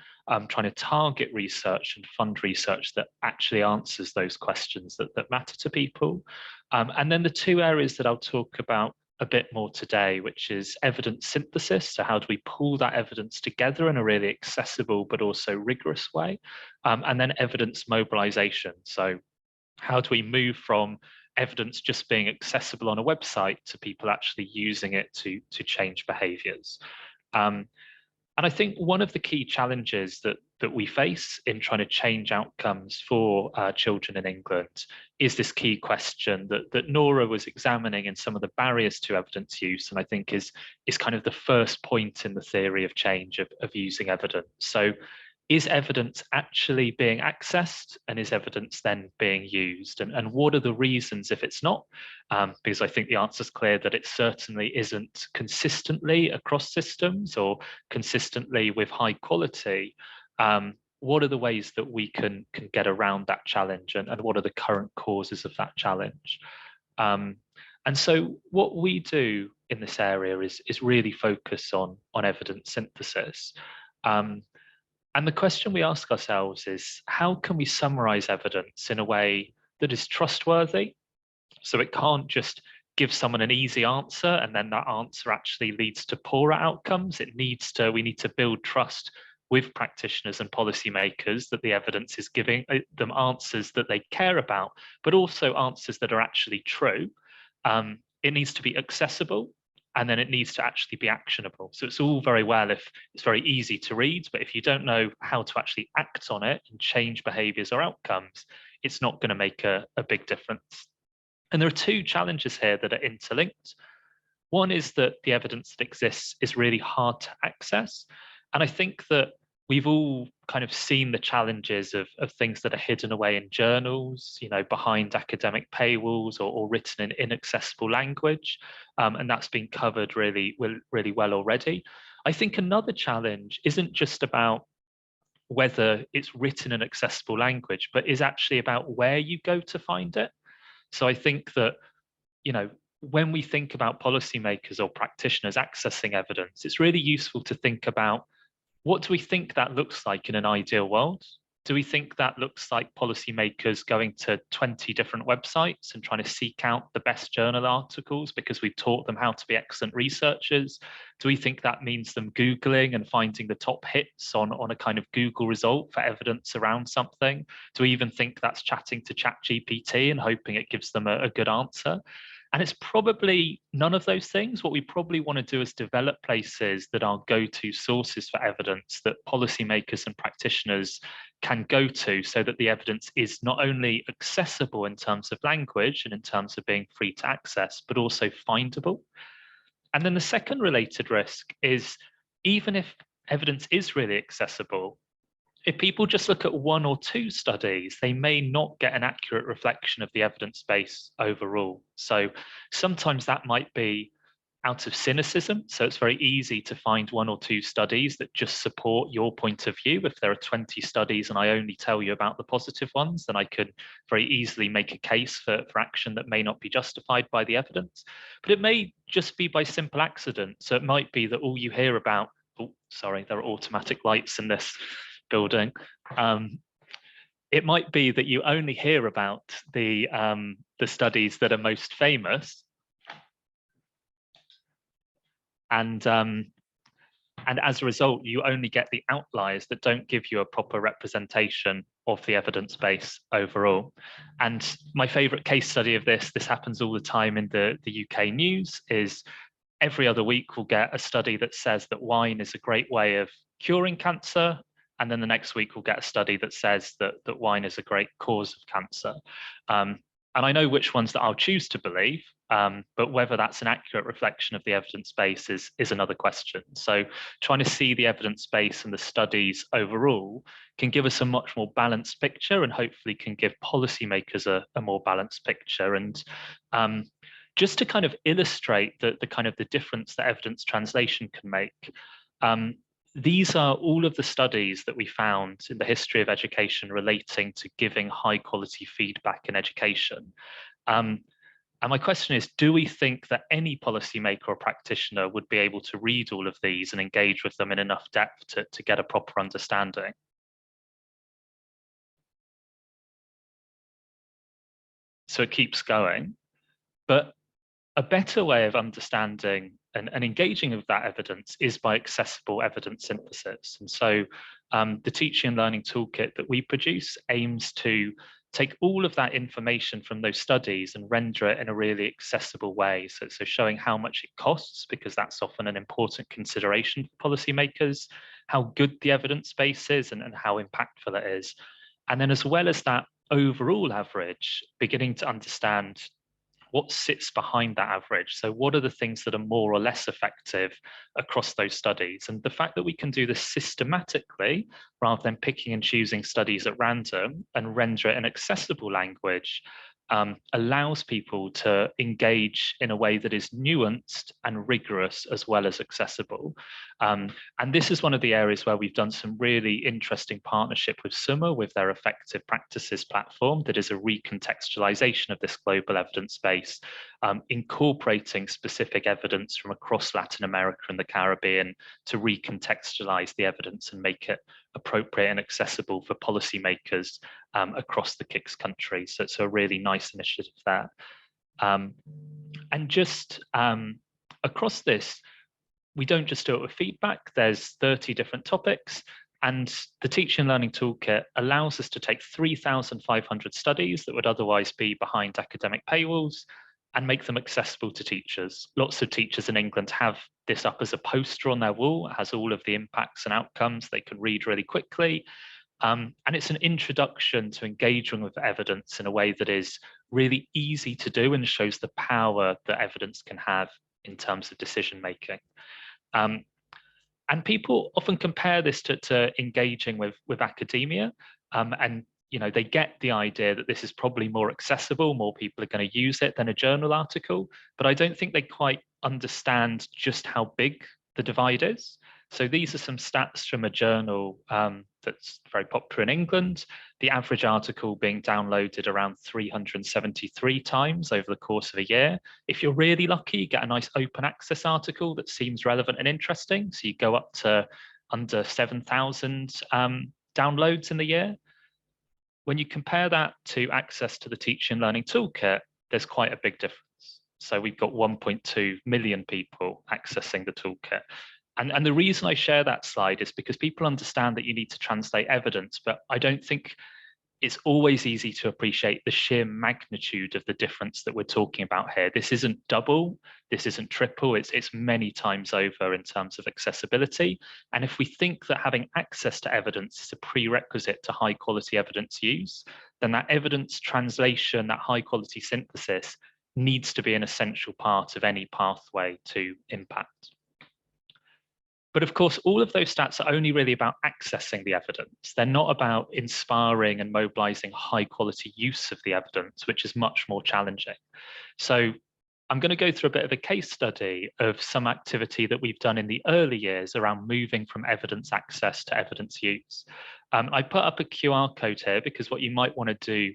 trying to target research and fund research that actually answers those questions that matter to people. And then the two areas that I'll talk about a bit more today, which is evidence synthesis. So how do we pull that evidence together in a really accessible but also rigorous way? And then evidence mobilization. So how do we move from evidence just being accessible on a website to people actually using it to change behaviors? And I think one of the key challenges that we face in trying to change outcomes for children in England is this key question that Nóra was examining in some of the barriers to evidence use, and I think is kind of the first point in the theory of change of using evidence. So is evidence actually being accessed, and is evidence then being used? And what are the reasons if it's not? Because I think the answer is clear that it certainly isn't consistently across systems or consistently with high quality. What are the ways that we can get around that challenge, and what are the current causes of that challenge? And so what we do in this area is really focus on evidence synthesis. And the question we ask ourselves is, how can we summarize evidence in a way that is trustworthy? So it can't just give someone an easy answer and then that answer actually leads to poorer outcomes. We need to build trust with practitioners and policymakers that the evidence is giving them answers that they care about, but also answers that are actually true. It needs to be accessible, and then it needs to actually be actionable. So it's all very well if it's very easy to read, but if you don't know how to actually act on it and change behaviors or outcomes, it's not going to make a big difference. And there are two challenges here that are interlinked. One is that the evidence that exists is really hard to access. And I think that we've all kind of seen the challenges of things that are hidden away in journals, behind academic paywalls or written in inaccessible language. And that's been covered really well already. I think another challenge isn't just about whether it's written in accessible language, but is actually about where you go to find it. So I think that, when we think about policymakers or practitioners accessing evidence, it's really useful to think about, what do we think that looks like in an ideal world? Do we think that looks like policymakers going to 20 different websites and trying to seek out the best journal articles because we've taught them how to be excellent researchers? Do we think that means them Googling and finding the top hits on a kind of Google result for evidence around something? Do we even think that's chatting to ChatGPT and hoping it gives them a good answer? And it's probably none of those things. What we probably want to do is develop places that are go-to sources for evidence that policymakers and practitioners can go to, so that the evidence is not only accessible in terms of language and in terms of being free to access, but also findable. And then the second related risk is, even if evidence is really accessible, if people just look at one or two studies, they may not get an accurate reflection of the evidence base overall. So sometimes that might be out of cynicism. So it's very easy to find one or two studies that just support your point of view. If there are 20 studies and I only tell you about the positive ones, then I could very easily make a case for action that may not be justified by the evidence. But it may just be by simple accident. So it might be that all you hear about, oh, sorry, there are automatic lights in this building. It might be that you only hear about the studies that are most famous, and as a result, you only get the outliers that don't give you a proper representation of the evidence base overall. And my favorite case study of this happens all the time in the UK news, is every other week we'll get a study that says that wine is a great way of curing cancer. And then the next week we'll get a study that says that wine is a great cause of cancer. And I know which ones that I'll choose to believe, but whether that's an accurate reflection of the evidence base is another question. So trying to see the evidence base and the studies overall can give us a much more balanced picture, and hopefully can give policymakers a more balanced picture. And just to kind of illustrate the difference that evidence translation can make, these are all of the studies that we found in the history of education relating to giving high quality feedback in education. And my question is, do we think that any policymaker or practitioner would be able to read all of these and engage with them in enough depth to get a proper understanding? So it keeps going, but a better way of understanding and engaging with that evidence is by accessible evidence synthesis. And so the teaching and learning toolkit that we produce aims to take all of that information from those studies and render it in a really accessible way. So showing how much it costs, because that's often an important consideration for policymakers, how good the evidence base is and how impactful it is. And then as well as that overall average, beginning to understand what sits behind that average. So what are the things that are more or less effective across those studies? And the fact that we can do this systematically rather than picking and choosing studies at random and render it in accessible language allows people to engage in a way that is nuanced and rigorous as well as accessible. And this is one of the areas where we've done some really interesting partnership with SUMMA, with their Effective Practices platform that is a recontextualization of this global evidence base, incorporating specific evidence from across Latin America and the Caribbean to recontextualize the evidence and make it appropriate and accessible for policymakers across the KIX countries. So it's a really nice initiative there. And just across this, we don't just do it with feedback. There's 30 different topics, and the Teaching and Learning Toolkit allows us to take 3,500 studies that would otherwise be behind academic paywalls and make them accessible to teachers. Lots of teachers in England have this up as a poster on their wall. It has all of the impacts and outcomes they can read really quickly. And it's an introduction to engaging with evidence in a way that is really easy to do and shows the power that evidence can have in terms of decision making. And people often compare this to engaging with academia, and they get the idea that this is probably more accessible, more people are going to use it than a journal article, but I don't think they quite understand just how big the divide is. So these are some stats from a journal that's very popular in England. The average article being downloaded around 373 times over the course of a year. If you're really lucky, you get a nice open access article that seems relevant and interesting. So you go up to under 7,000 downloads in the year. When you compare that to access to the Teaching and Learning Toolkit, there's quite a big difference. So we've got 1.2 million people accessing the toolkit. And the reason I share that slide is because people understand that you need to translate evidence, but I don't think it's always easy to appreciate the sheer magnitude of the difference that we're talking about here. This isn't double, this isn't triple, it's many times over in terms of accessibility. And if we think that having access to evidence is a prerequisite to high quality evidence use, then that evidence translation, that high quality synthesis needs to be an essential part of any pathway to impact. But of course, all of those stats are only really about accessing the evidence. They're not about inspiring and mobilizing high quality use of the evidence, which is much more challenging. So I'm going to go through a bit of a case study of some activity that we've done in the early years around moving from evidence access to evidence use. I put up a QR code here because what you might want to do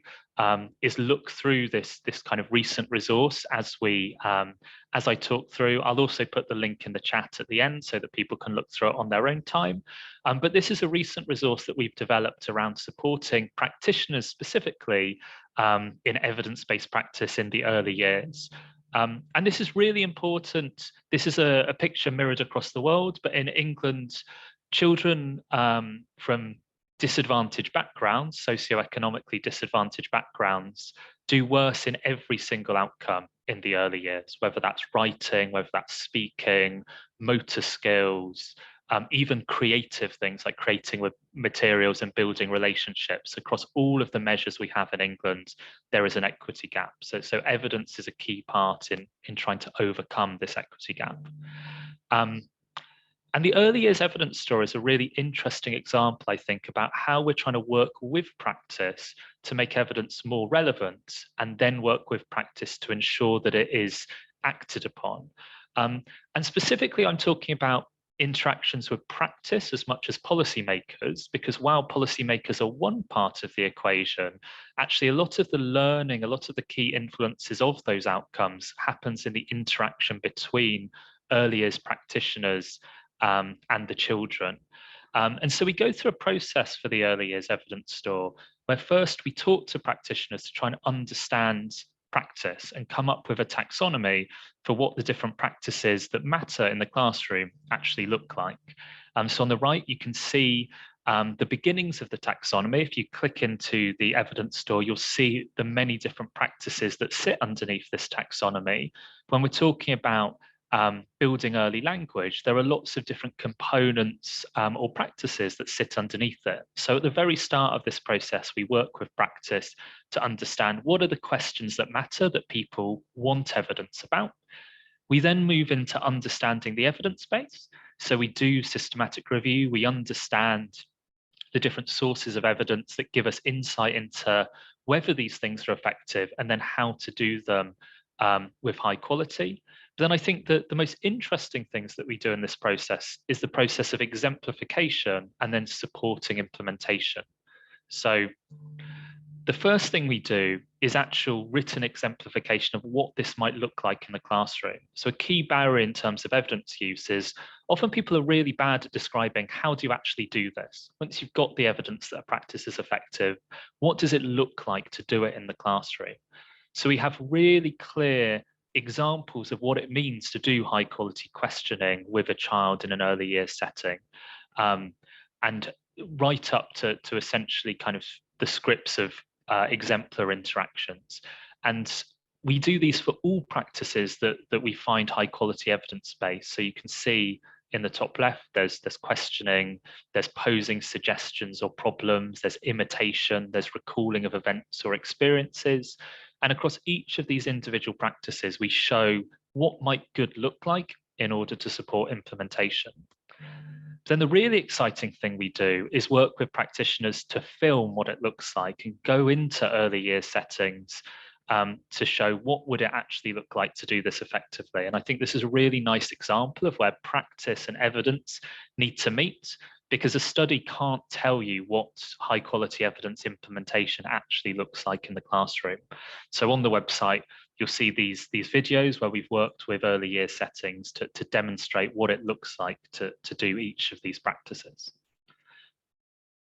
is look through this kind of recent resource as I talk through. I'll also put the link in the chat at the end so that people can look through it on their own time. But this is a recent resource that we've developed around supporting practitioners specifically in evidence-based practice in the early years. And this is really important. This is a picture mirrored across the world, but in England, children from disadvantaged backgrounds, socioeconomically disadvantaged backgrounds, do worse in every single outcome in the early years, whether that's writing, whether that's speaking, motor skills, even creative things like creating with materials and building relationships. Across all of the measures we have in England, there is an equity gap. So evidence is a key part in trying to overcome this equity gap. And the early years evidence story is a really interesting example, I think, about how we're trying to work with practice to make evidence more relevant and then work with practice to ensure that it is acted upon. And specifically, I'm talking about interactions with practice as much as policymakers, because while policymakers are one part of the equation, actually a lot of the learning, a lot of the key influences of those outcomes happens in the interaction between early years practitioners and the children. And so we go through a process for the early years evidence store, where first we talk to practitioners to try and understand practice and come up with a taxonomy for what the different practices that matter in the classroom actually look like. So on the right, you can see the beginnings of the taxonomy. If you click into the evidence store, you'll see the many different practices that sit underneath this taxonomy. When we're talking about building early language, there are lots of different components or practices that sit underneath it. So at the very start of this process, we work with practice to understand what are the questions that matter that people want evidence about. We then move into understanding the evidence base. So we do systematic review, we understand the different sources of evidence that give us insight into whether these things are effective and then how to do them with high quality. But then I think that the most interesting things that we do in this process is the process of exemplification and then supporting implementation. So the first thing we do is actual written exemplification of what this might look like in the classroom. So a key barrier in terms of evidence use is often people are really bad at describing how do you actually do this? Once you've got the evidence that a practice is effective, what does it look like to do it in the classroom? So we have really clear examples of what it means to do high quality questioning with a child in an early years setting, and right up to essentially kind of the scripts of exemplar interactions. And we do these for all practices that we find high quality evidence-based. So you can see in the top left, there's questioning, there's posing suggestions or problems, there's imitation, there's recalling of events or experiences. And across each of these individual practices, we show what might good look like in order to support implementation. Then the really exciting thing we do is work with practitioners to film what it looks like and go into early years settings to show what would it actually look like to do this effectively. And I think this is a really nice example of where practice and evidence need to meet, because a study can't tell you what high quality evidence implementation actually looks like in the classroom. So on the website, you'll see these videos where we've worked with early year settings to demonstrate what it looks like to do each of these practices.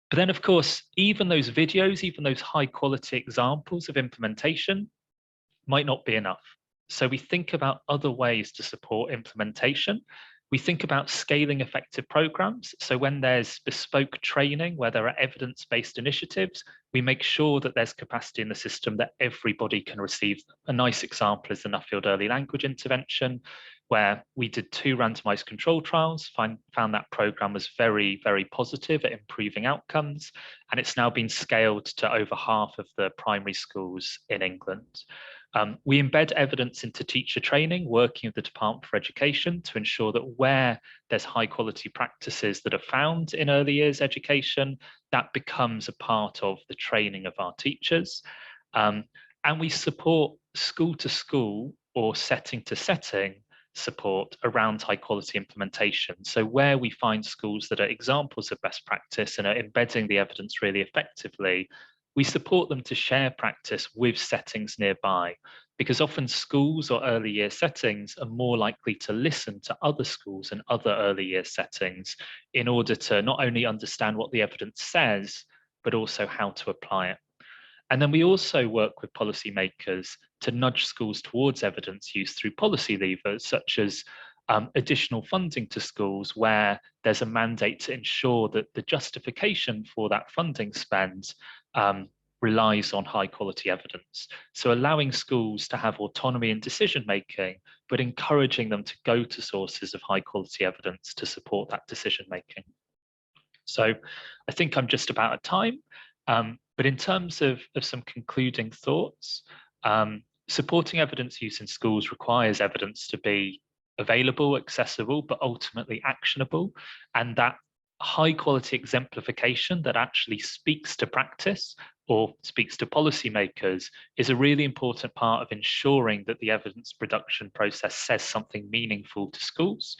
But then, of course, even those videos, even those high quality examples of implementation might not be enough. So we think about other ways to support implementation. We think about scaling effective programs. So when there's bespoke training, where there are evidence-based initiatives, we make sure that there's capacity in the system that everybody can receive. A nice example is the Nuffield Early Language Intervention, where we did 2 randomized control trials, found that program was very, very positive at improving outcomes, and it's now been scaled to over half of the primary schools in England. We embed evidence into teacher training, working with the Department for Education to ensure that where there's high quality practices that are found in early years education, that becomes a part of the training of our teachers. And we support school to school or setting to setting support around high quality implementation. So where we find schools that are examples of best practice and are embedding the evidence really effectively, we support them to share practice with settings nearby, because often schools or early year settings are more likely to listen to other schools and other early year settings in order to not only understand what the evidence says, but also how to apply it. And then we also work with policymakers to nudge schools towards evidence use through policy levers, such as additional funding to schools where there's a mandate to ensure that the justification for that funding spend relies on high quality evidence. So allowing schools to have autonomy in decision making, but encouraging them to go to sources of high quality evidence to support that decision making. So I think I'm just about at time, but in terms of some concluding thoughts, supporting evidence use in schools requires evidence to be available, accessible, but ultimately actionable, and that high quality exemplification that actually speaks to practice or speaks to policymakers is a really important part of ensuring that the evidence production process says something meaningful to schools.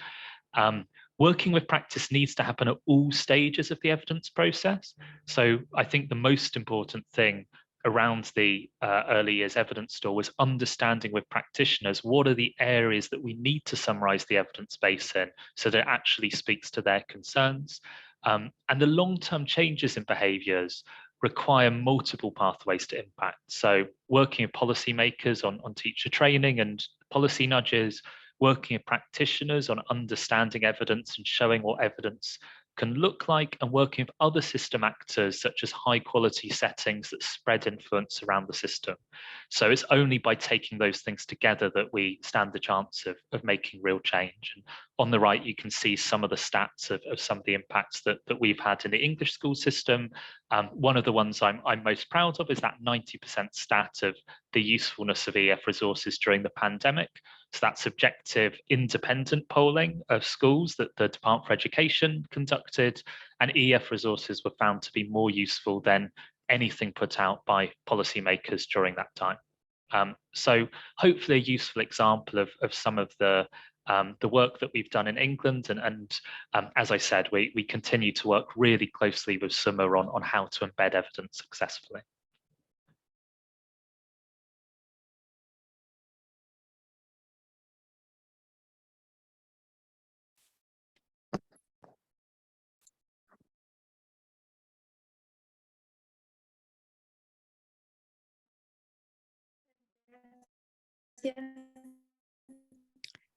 Working with practice needs to happen at all stages of the evidence process. So I think the most important thing around the early years evidence store was understanding with practitioners what are the areas that we need to summarize the evidence base in so that it actually speaks to their concerns. And the long-term changes in behaviors require multiple pathways to impact. So working with policymakers on teacher training and policy nudges, working with practitioners on understanding evidence and showing what evidence can look like, and working with other system actors such as high quality settings that spread influence around the system. So it's only by taking those things together that we stand the chance of making real change. And on the right, you can see some of the stats of some of the impacts that we've had in the English school system. One of the ones I'm most proud of is that 90% stat of the usefulness of EF resources during the pandemic. So that's objective, independent polling of schools that the Department for Education conducted, and EF resources were found to be more useful than anything put out by policymakers during that time. So hopefully a useful example of some of the work that we've done in England, and as I said, we continue to work really closely with SUMMA on how to embed evidence successfully.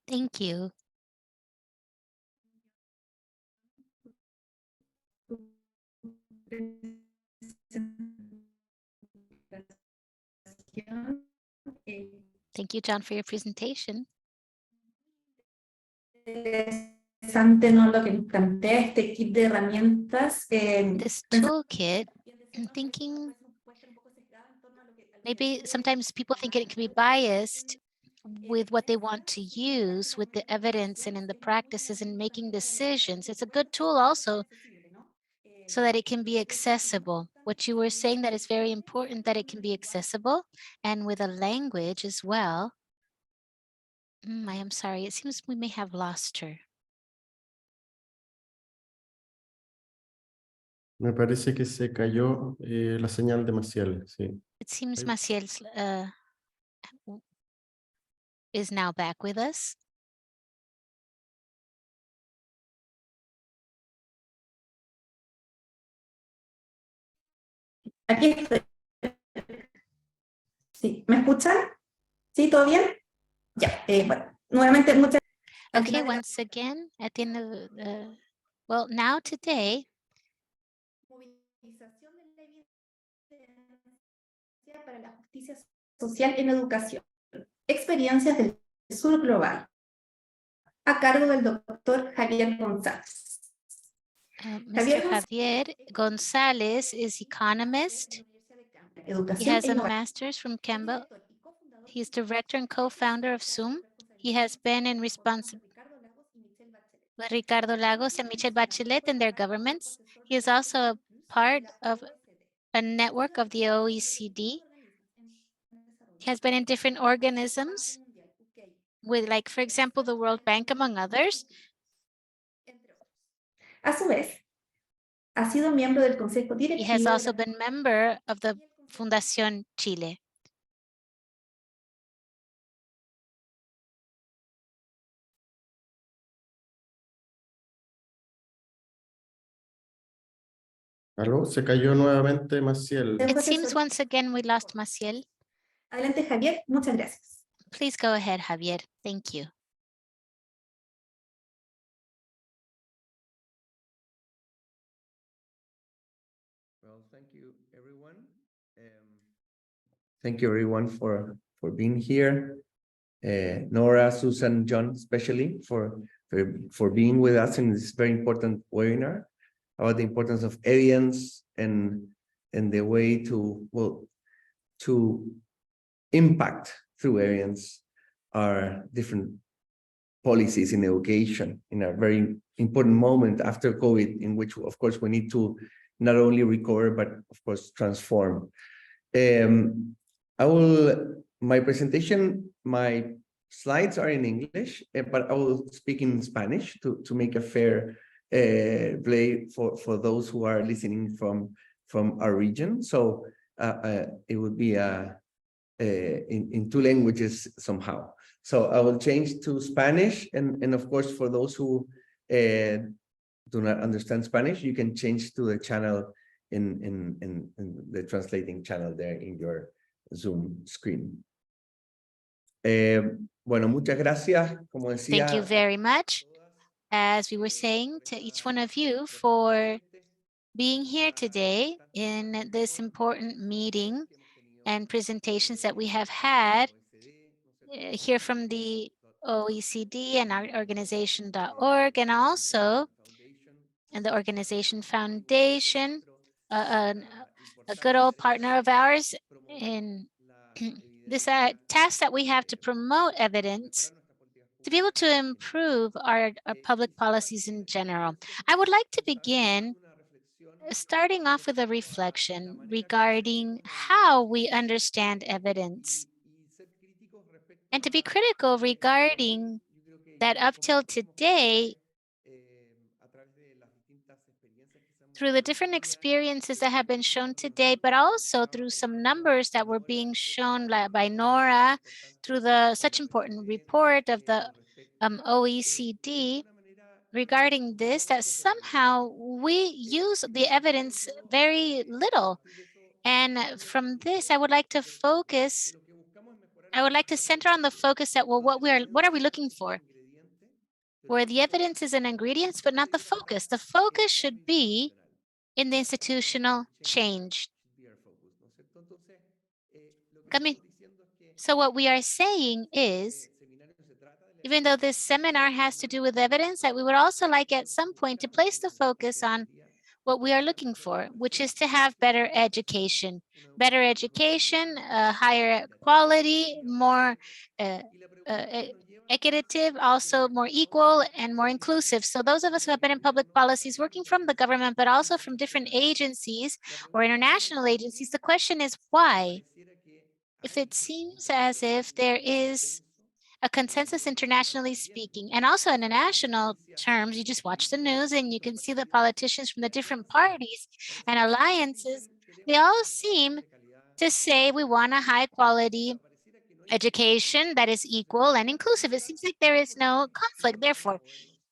Thank you. Thank you, John, for your presentation. Interesante, ¿no? Lo que nos plantea este kit de herramientas. This toolkit, I'm thinking maybe sometimes people think it can be biased with what they want to use with the evidence and in the practices and making decisions. It's a good tool also so that it can be accessible. What you were saying, that is very important, that it can be accessible and with a language as well. I am sorry, it seems we may have lost her. Me parece que se cayó la señal de Maciel, sí. It seems Maciel is now back with us. Aquí estoy. Sí, ¿me escuchan? ¿Sí, todo bien? Ya, bueno, nuevamente muchas gracias. Okay, once again, at the end of well, now today, Movilización de la evidencia para la justicia social en educación. Experiencias del sur global. A cargo del doctor Javier González. Mr. Javier González is economist. He has a master's from Campbell. He's director and co-founder of SUMMA. He has been in responsibility with Ricardo Lagos and Michelle Bachelet and their governments. He is also a part of a network of the OECD. He has been in different organisms with, like, for example, the World Bank, among others. A su vez, ha sido miembro del Consejo Directivo. He has also been member of the Fundación Chile. ¿Aló? Se cayó nuevamente Maciel. It seems once again we lost Maciel. Adelante, Javier. Muchas gracias. Please go ahead, Javier. Thank you. Well, thank you, everyone. Thank you, everyone, for being here. Nóra, Suzanne, John, especially for being with us in this very important webinar about the importance of evidence and the way to impact through evidence our different policies in education in a very important moment after COVID, in which, of course, we need to not only recover, but of course, transform. My presentation, my slides are in English, but I will speak in Spanish to make a fair play for those who are listening from our region. So it would be in two languages somehow. So I will change to Spanish, and of course, for those who do not understand Spanish, you can change to the channel in the translating channel there in your Zoom screen. Bueno, muchas gracias. Como decía, thank you very much, as we were saying, to each one of you for being here today in this important meeting and presentations that we have had here from the OECD and our organization.org, and also and the Organization Foundation, a good old partner of ours in this task that we have to promote evidence to be able to improve our public policies in general. I would like to begin starting off with a reflection regarding how we understand evidence, and to be critical regarding that up till today, through the different experiences that have been shown today, but also through some numbers that were being shown by Nóra, through the such important report of the OECD regarding this, that somehow we use the evidence very little. And from this, I would like to center on the focus that, well, what are we looking for? Where the evidence is an ingredient, but not the focus. The focus should be in the institutional change. So what we are saying is, even though this seminar has to do with evidence, that we would also like at some point to place the focus on what we are looking for, which is to have better education, higher quality, more equitative, also more equal and more inclusive. So those of us who have been in public policies working from the government, but also from different agencies or international agencies, the question is why? If it seems as if there is a consensus internationally speaking, and also in the national terms, you just watch the news and you can see the politicians from the different parties and alliances, they all seem to say we want a high quality education that is equal and inclusive. It seems like there is no conflict. Therefore,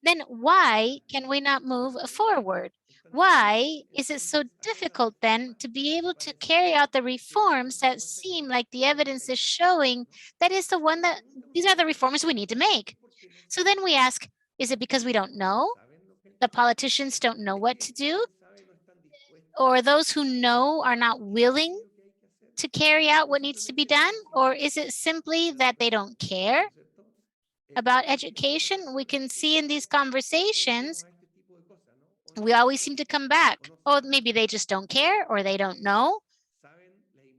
then why can we not move forward? Why is it so difficult then to be able to carry out the reforms that seem like the evidence is showing that is the one that these are the reforms we need to make? So then we ask, is it because we don't know? The politicians don't know what to do? Or those who know are not willing to carry out what needs to be done? Or is it simply that they don't care about education? We can see in these conversations, we always seem to come back. Oh, maybe they just don't care, or they don't know,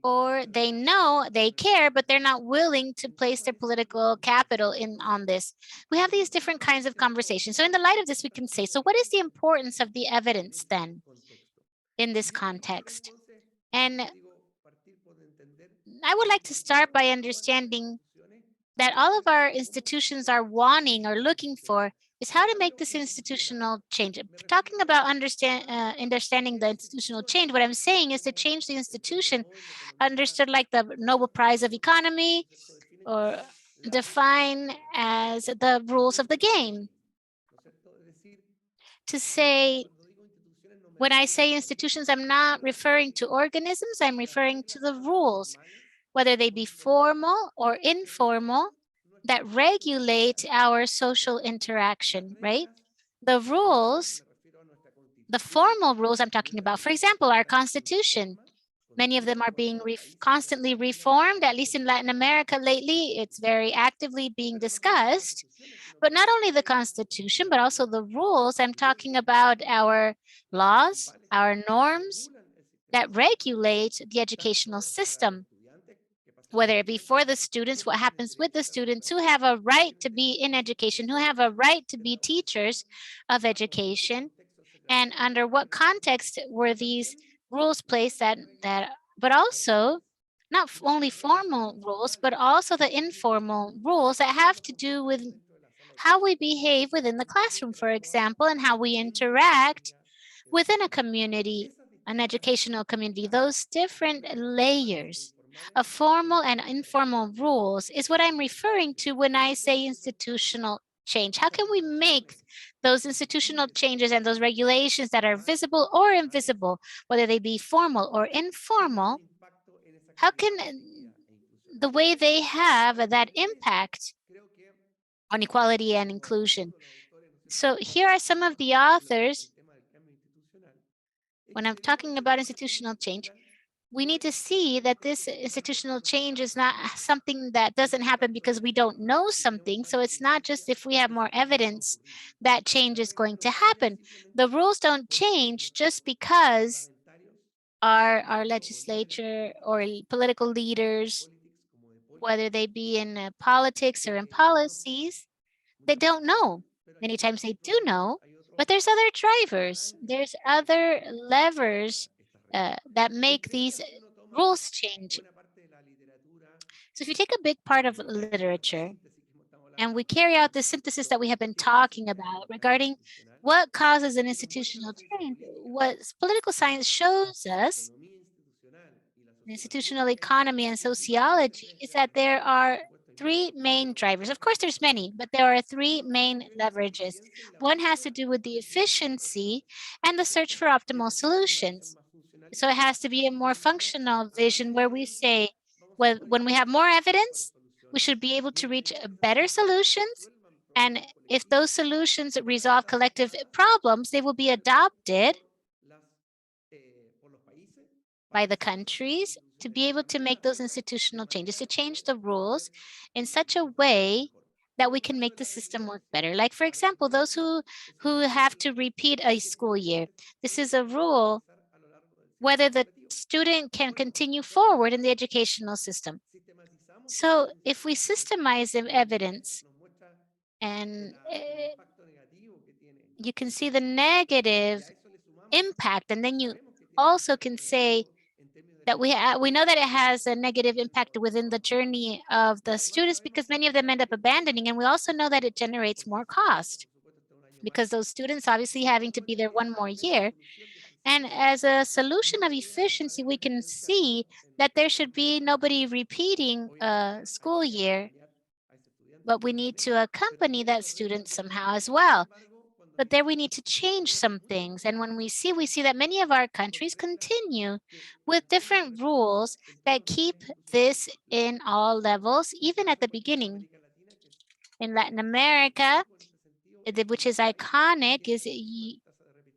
or they know they care, but they're not willing to place their political capital on this. We have these different kinds of conversations. So in the light of this, we can say, so what is the importance of the evidence then in this context? And I would like to start by understanding that all of our institutions are wanting or looking for is how to make this institutional change. Talking about understanding the institutional change, what I'm saying is to change the institution, understood like the Nobel Prize of Economy, or define as the rules of the game. To say, when I say institutions, I'm not referring to organisms, I'm referring to the rules, whether they be formal or informal, that regulate our social interaction, right? The rules, the formal rules I'm talking about, for example, our Constitution. Many of them are being constantly reformed, at least in Latin America lately. It's very actively being discussed. But not only the Constitution, but also the rules. I'm talking about our laws, our norms that regulate the educational system, whether it be for the students, what happens with the students who have a right to be in education, who have a right to be teachers of education, and under what context were these rules placed but also not only formal rules, but also the informal rules that have to do with how we behave within the classroom, for example, and how we interact within a community, an educational community. Those different layers of formal and informal rules is what I'm referring to when I say institutional change. How can we make those institutional changes and those regulations that are visible or invisible, whether they be formal or informal, how can the way they have that impact on equality and inclusion? So here are some of the authors. When I'm talking about institutional change, we need to see that this institutional change is not something that doesn't happen because we don't know something. So it's not just if we have more evidence that change is going to happen. The rules don't change just because our legislature or political leaders, whether they be in politics or in policies, they don't know. Many times they do know, but there's other drivers. There's other levers that make these rules change. So if you take a big part of literature and we carry out the synthesis that we have been talking about regarding what causes an institutional change, what political science shows us, institutional economy and sociology, is that there are three main drivers. Of course, there's many, but there are three main leverages. One has to do with the efficiency and the search for optimal solutions. So it has to be a more functional vision where we say, when we have more evidence, we should be able to reach better solutions. And if those solutions resolve collective problems, they will be adopted by the countries to be able to make those institutional changes, to change the rules in such a way that we can make the system work better. Like, for example, those who have to repeat a school year. This is a rule whether the student can continue forward in the educational system. So if we systemize the evidence and you can see the negative impact, and then you also can say that we know that it has a negative impact within the journey of the students because many of them end up abandoning, and we also know that it generates more cost because those students obviously having to be there one more year. And as a solution of efficiency, we can see that there should be nobody repeating a school year, but we need to accompany that student somehow as well. But there we need to change some things. And when we see that many of our countries continue with different rules that keep this in all levels, even at the beginning. In Latin America, which is iconic, is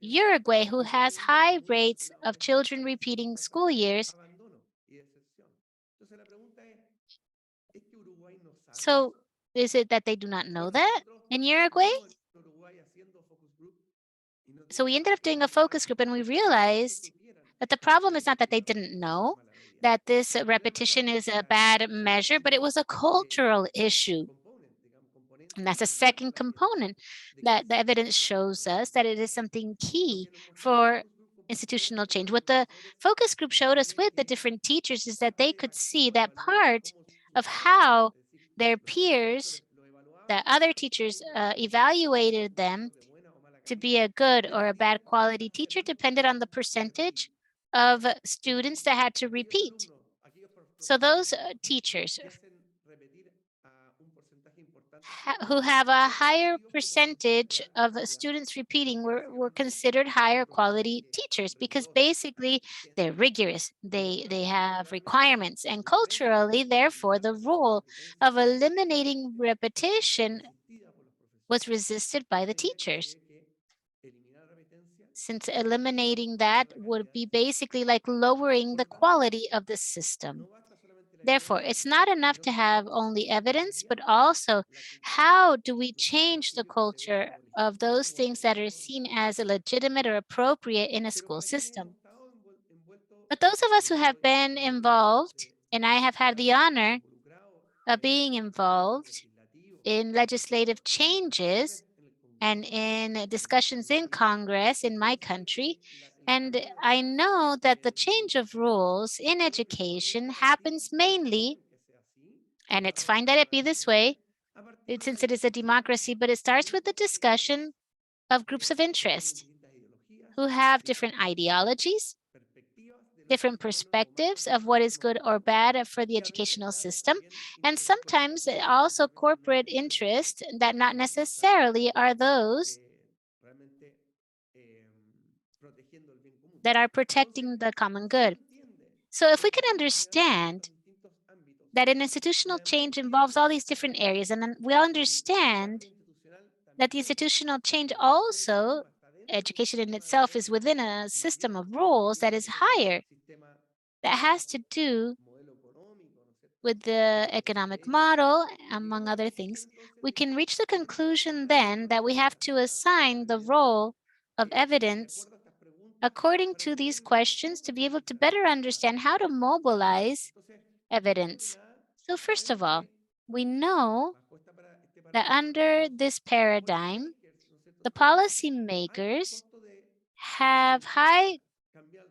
Uruguay, who has high rates of children repeating school years. So is it that they do not know that in Uruguay? So we ended up doing a focus group and we realized that the problem is not that they didn't know that this repetition is a bad measure, but it was a cultural issue. And that's a second component that the evidence shows us that it is something key for institutional change. What the focus group showed us with the different teachers is that they could see that part of how their peers, the other teachers evaluated them to be a good or a bad quality teacher depended on the percentage of students that had to repeat. So those teachers who have a higher percentage of students repeating were considered higher quality teachers because basically they're rigorous, they have requirements, and culturally, therefore, the rule of eliminating repetition was resisted by the teachers, since eliminating that would be basically like lowering the quality of the system. Therefore, it's not enough to have only evidence, but also how do we change the culture of those things that are seen as legitimate or appropriate in a school system. But those of us who have been involved, and I have had the honor of being involved in legislative changes and in discussions in Congress in my country, And I know that the change of rules in education happens mainly, and it's fine that it be this way, since it is a democracy, but it starts with the discussion of groups of interest who have different ideologies, different perspectives of what is good or bad for the educational system, and sometimes also corporate interest that not necessarily are those that are protecting the common good. So if we can understand that an institutional change involves all these different areas, and then we understand that the institutional change also, education in itself is within a system of rules that is higher, that has to do with the economic model, among other things, we can reach the conclusion then that we have to assign the role of evidence according to these questions to be able to better understand how to mobilize evidence. So first of all, we know that under this paradigm, the policymakers have high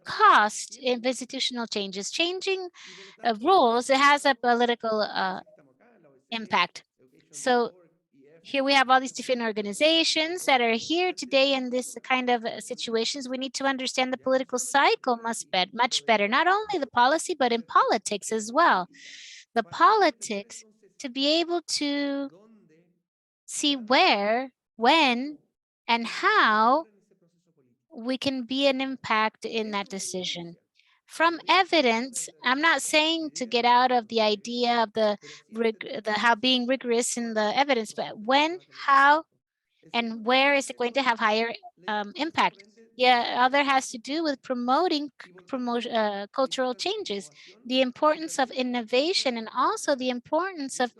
cost in institutional changes. Changing rules, it has a political impact. So here we have all these different organizations that are here today in this kind of situations. We need to understand the political cycle much better, not only the policy, but in politics as well. The politics to be able to see where, when, and how we can be an impact in that decision. From evidence, I'm not saying to get out of the idea of the how being rigorous in the evidence, but when, how, and where is it going to have higher impact? The other has to do with promoting cultural changes, the importance of innovation, and also the importance of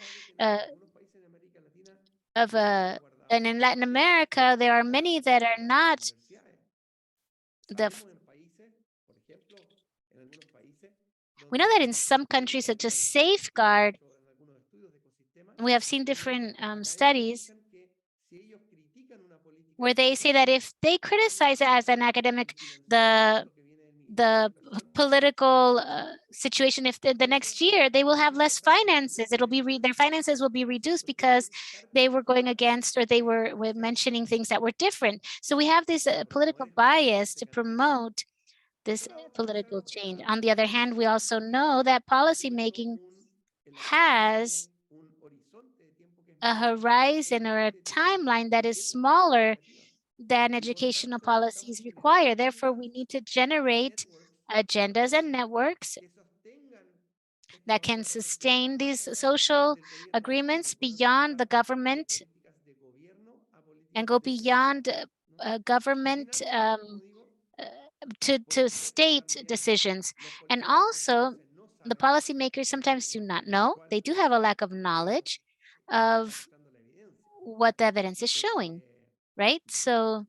and in Latin America, there are many that are not we know that in some countries such as safeguard, we have seen different studies where they say that if they criticize it as an academic, the political situation, if the next year they will have less finances, it'll be their finances will be reduced because they were going against or they were mentioning things that were different. So we have this political bias to promote this political change. On the other hand, we also know that policymaking has a horizon or a timeline that is smaller than educational policies require. Therefore, we need to generate agendas and networks that can sustain these social agreements beyond the government and go beyond government to state decisions. And also, the policymakers sometimes do not know. They do have a lack of knowledge of what the evidence is showing, right? So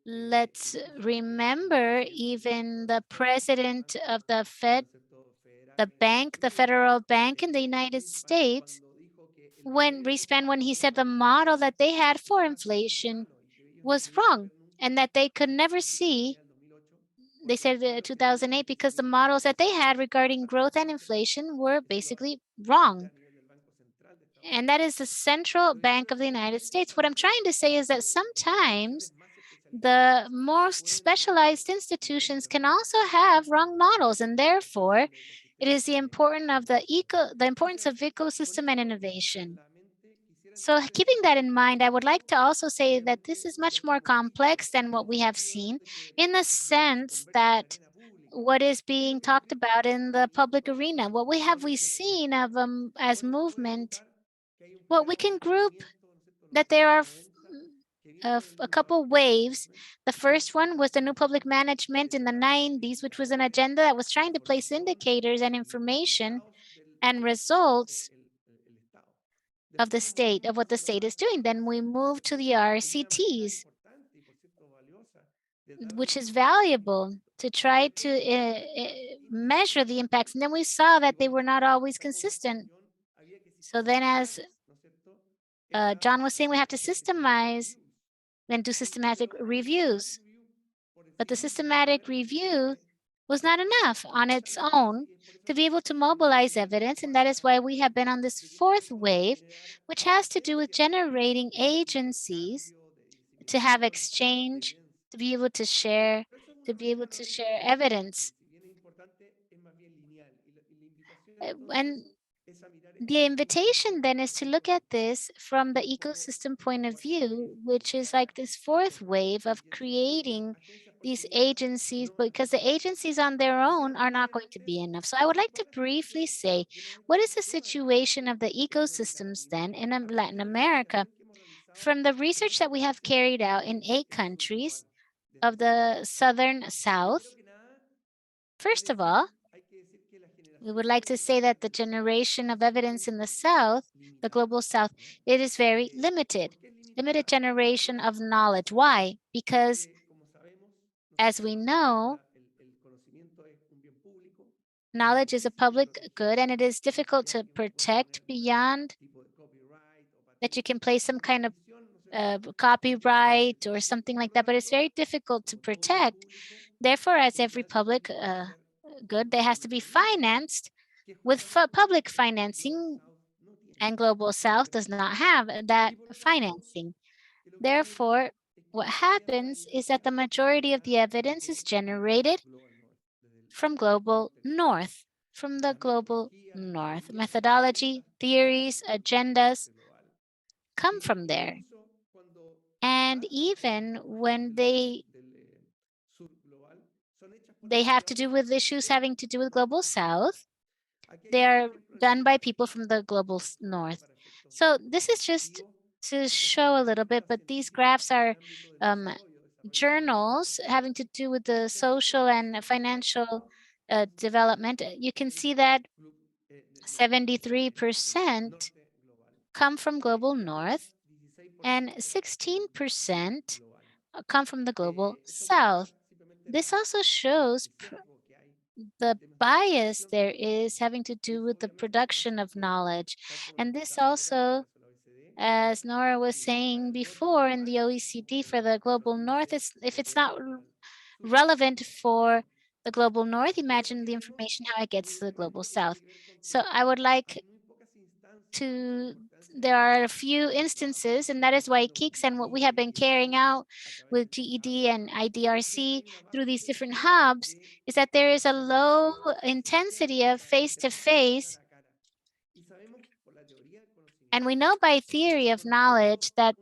let's remember even the president of the Fed, the bank, the federal bank in the United States, when he said the model that they had for inflation was wrong and that they could never see, they said 2008, because the models that they had regarding growth and inflation were basically wrong. And that is the central bank of the United States. What I'm trying to say is that sometimes the most specialized institutions can also have wrong models, and therefore it is the importance of the importance of ecosystem and innovation. So keeping that in mind, I would like to also say that this is much more complex than what we have seen, in the sense that what is being talked about in the public arena, what we seen of as movement, well, we can group that there are a couple waves. The first one was the new public management in the 90s, which was an agenda that was trying to place indicators and information and results of the state, of what the state is doing. Then we moved to the RCTs, which is valuable to try to measure the impacts. And then we saw that they were not always consistent. So then, as John was saying, we have to systemize and do systematic reviews. But the systematic review was not enough on its own to be able to mobilize evidence, and that is why we have been on this fourth wave, which has to do with generating agencies to have exchange, to be able to share evidence. And the invitation then is to look at this from the ecosystem point of view, which is like this fourth wave of creating these agencies, because the agencies on their own are not going to be enough. So I would like to briefly say, what is the situation of the ecosystems then in Latin America? From the research that we have carried out in 8 countries of the Southern South, first of all, we would like to say that the generation of evidence in the South, the global South, it is very limited generation of knowledge. Why? Because as we know, knowledge is a public good and it is difficult to protect beyond that you can place some kind of copyright or something like that, but it's very difficult to protect. Therefore, as every public good, there has to be financed with public financing, and Global South does not have that financing. Therefore, what happens is that the majority of the evidence is generated from Global North, from the Global North. Methodology, theories, agendas come from there. And even when they have to do with issues having to do with Global South, they are done by people from the Global North. So this is just to show a little bit, but these graphs are journals having to do with the social and financial development. You can see that 73% come from Global North and 16% come from the Global South. This also shows the bias there is having to do with the production of knowledge. And this also, as Nóra was saying before in the OECD for the Global North, if it's not relevant for the Global North, imagine the information how it gets to the Global South. So I would like to, there are a few instances, and that is why KIX and what we have been carrying out with GED and IDRC through these different hubs is that there is a low intensity of face-to-face. And we know by theory of knowledge that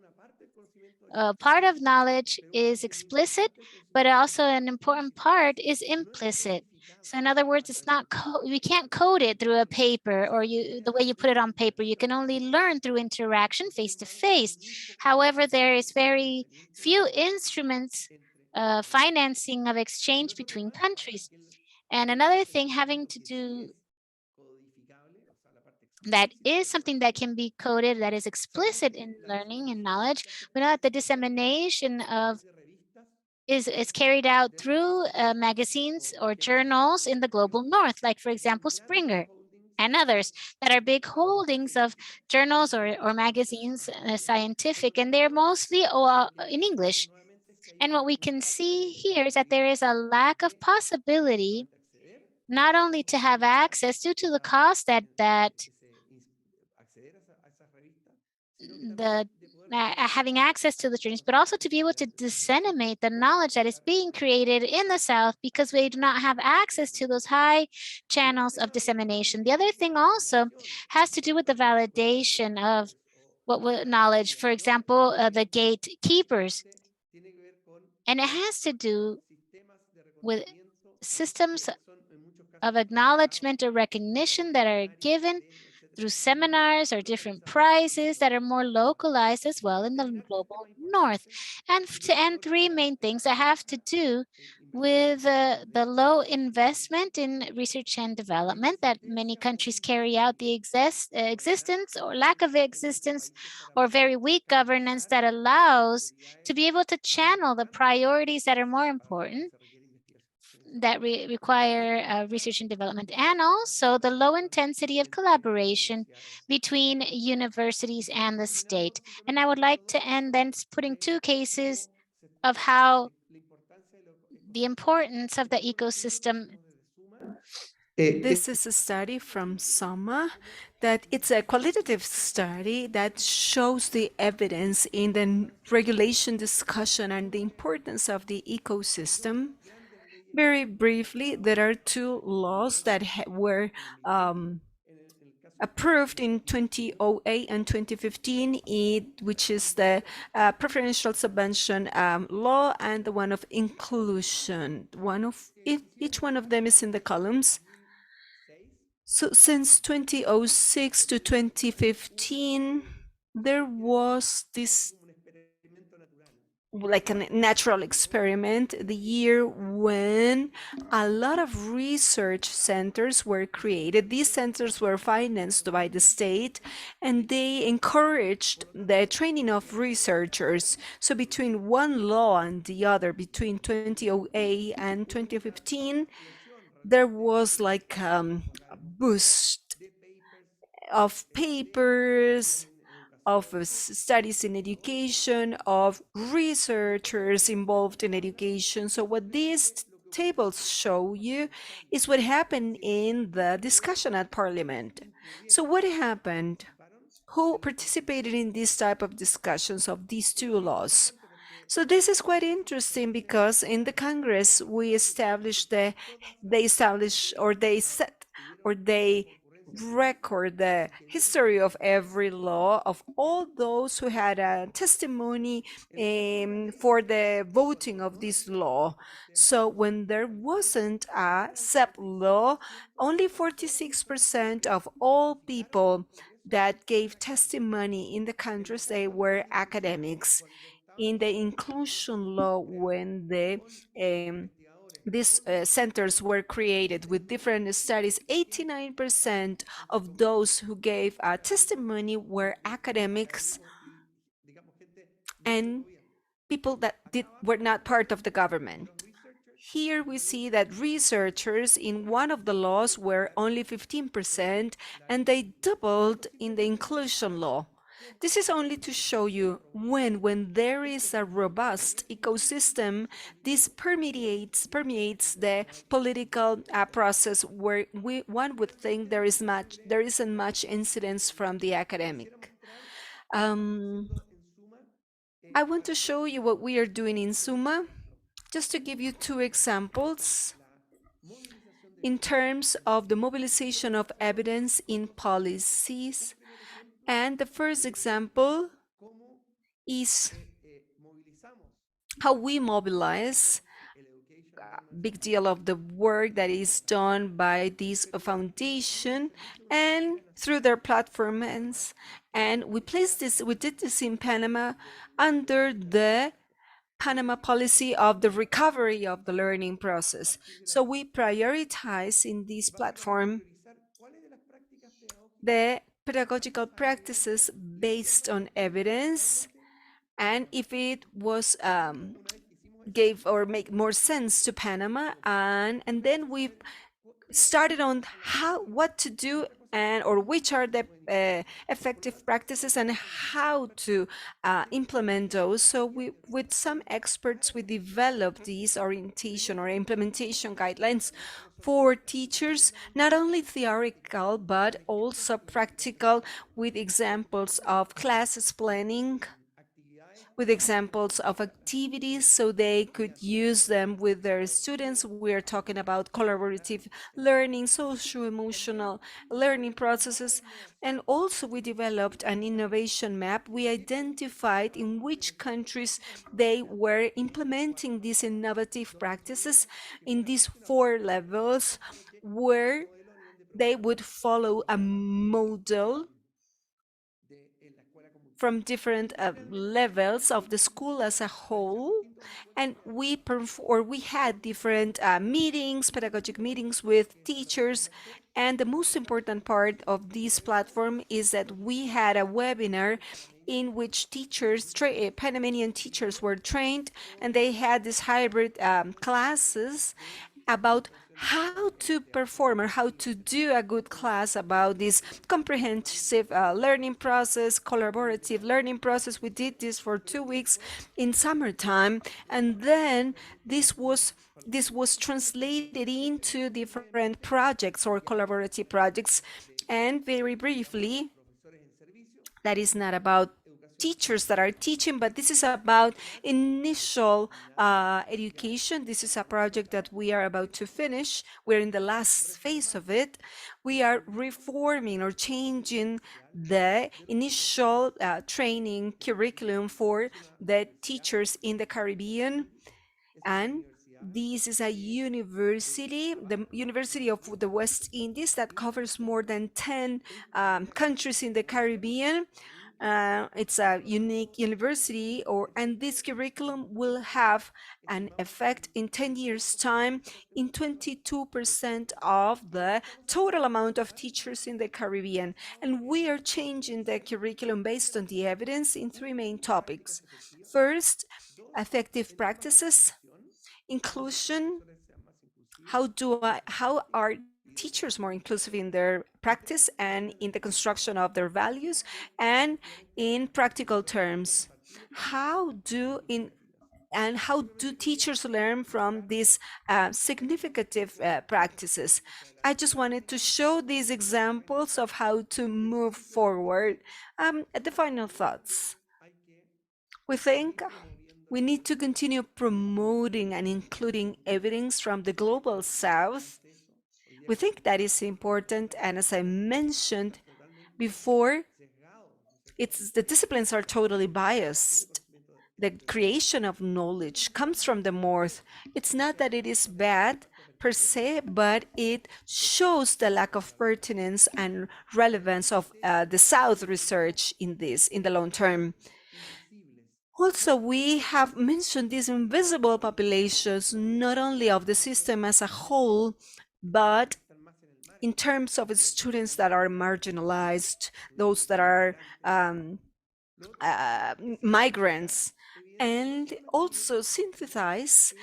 part of knowledge is explicit, but also an important part is implicit. So in other words, it's not we can't code it through a paper or the way you put it on paper. You can only learn through interaction face to face. However, there is very few instruments financing of exchange between countries. And another thing having to do that is something that can be coded, that is explicit in learning and knowledge. We know that the dissemination of is carried out through magazines or journals in the Global North, like for example, Springer and others that are big holdings of journals or magazines, scientific, and they're mostly in English. And what we can see here is that there is a lack of possibility not only to have access due to the cost that having access to the journals, but also to be able to disseminate the knowledge that is being created in the South because we do not have access to those high channels of dissemination. The other thing also has to do with the validation of what knowledge, for example, the gatekeepers. And it has to do with systems of acknowledgement or recognition that are given through seminars or different prizes that are more localized as well in the Global North. And to end, 3 main things that have to do with the low investment in research and development that many countries carry out, the existence or lack of existence or very weak governance that allows to be able to channel the priorities that are more important that require research and development, and also the low intensity of collaboration between universities and the state. And I would like to end then putting 2 cases of how the importance of the ecosystem. This is a study from SUMMA that it's a qualitative study that shows the evidence in the regulation discussion and the importance of the ecosystem. Very briefly, there are two laws that were approved in 2008 and 2015, which is the preferential subvention law and the one of inclusion. Each one of them is in the columns. So since 2006 to 2015, there was this like a natural experiment, the year when a lot of research centers were created. These centers were financed by the state, and they encouraged the training of researchers. So between one law and the other, between 2008 and 2015, there was like a boost of papers, of studies in education, of researchers involved in education. So what these tables show you is what happened in the discussion at Parliament. So what happened? Who participated in this type of discussions of these two laws? So this is quite interesting because in the Congress we they record the history of every law of all those who had a testimony for the voting of this law. So when there wasn't a SEP law, only 46% of all people that gave testimony in the countries, they were academics. In the inclusion law, when these centers were created with different studies, 89% of those who gave a testimony were academics and people that were not part of the government. Here we see that researchers in one of the laws were only 15%, and they doubled in the inclusion law. This is only to show you when there is a robust ecosystem, this permeates the political process, where one would think there isn't much incidence from the academic. I want to show you what we are doing in SUMMA, just to give you two examples in terms of the mobilization of evidence in policies. And the first example is how we mobilize. A big deal of the work that is done by this foundation and through their platforms. And we did this in Panama under the Panama policy of the recovery of the learning process. So we prioritize in this platform the pedagogical practices based on evidence, and if it was gave or make more sense to Panama, and then we started on what to do or which are the effective practices and how to implement those. So with some experts, we developed these orientation or implementation guidelines for teachers, not only theoretical, but also practical, with examples of classes planning, with examples of activities so they could use them with their students. We are talking about collaborative learning, socio-emotional learning processes. And also we developed an innovation map. We identified in which countries they were implementing these innovative practices in these 4 levels, where they would follow a model from different levels of the school as a whole. And we had different meetings, pedagogic meetings with teachers. And the most important part of this platform is that we had a webinar in which Panamanian teachers were trained, and they had these hybrid classes about how to perform or how to do a good class about this comprehensive learning process, collaborative learning process. We did this for 2 weeks in summertime, and then this was translated into different projects or collaborative projects. And very briefly, that is not about teachers that are teaching, but this is about initial education. This is a project that we are about to finish. We're in the last phase of it. We are reforming or changing the initial training curriculum for the teachers in the Caribbean. And this is a university, the University of the West Indies, that covers more than 10 countries in the Caribbean. It's a unique university, and this curriculum will have an effect in 10 years' time in 22% of the total amount of teachers in the Caribbean. And we are changing the curriculum based on the evidence in 3 main topics. First, effective practices, inclusion. How are teachers more inclusive in their practice and in the construction of their values? And in practical terms, how do teachers learn from these significant practices? I just wanted to show these examples of how to move forward. The final thoughts. We think we need to continue promoting and including evidence from the global south. We think that is important, and as I mentioned before, the disciplines are totally biased. The creation of knowledge comes from the north. It's not that it is bad per se, but it shows the lack of pertinence and relevance of the South research in the long term. Also, we have mentioned these invisible populations, not only of the system as a whole, but in terms of students that are marginalized, those that are migrants, and also synthesize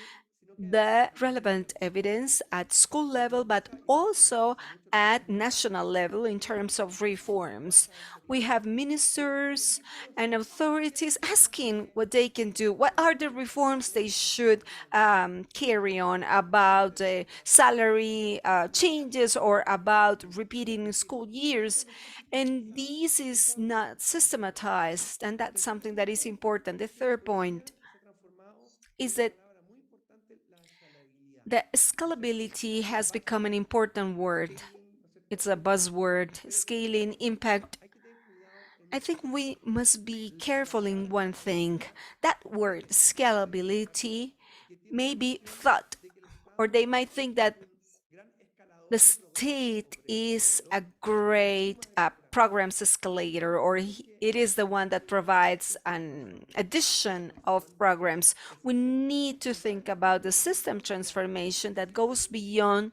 the relevant evidence at school level, but also at national level in terms of reforms. We have ministers and authorities asking what they can do. What are the reforms they should carry on about salary changes or about repeating school years? And this is not systematized, and that's something that is important. The third point is that the scalability has become an important word. It's a buzzword, scaling, impact. I think we must be careful in one thing. That word, scalability, may be thought, or they might think that the state is a great programs escalator, or it is the one that provides an addition of programs. We need to think about the system transformation that goes beyond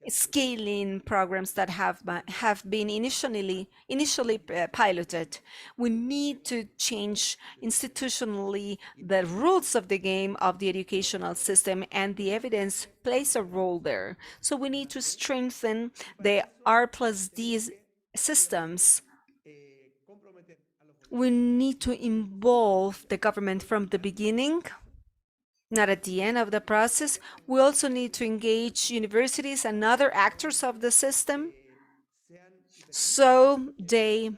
scaling programs that have been initially piloted. We need to change institutionally the rules of the game of the educational system, and the evidence plays a role there. So we need to strengthen the R+D systems. We need to involve the government from the beginning, not at the end of the process. We also need to engage universities and other actors of the system so they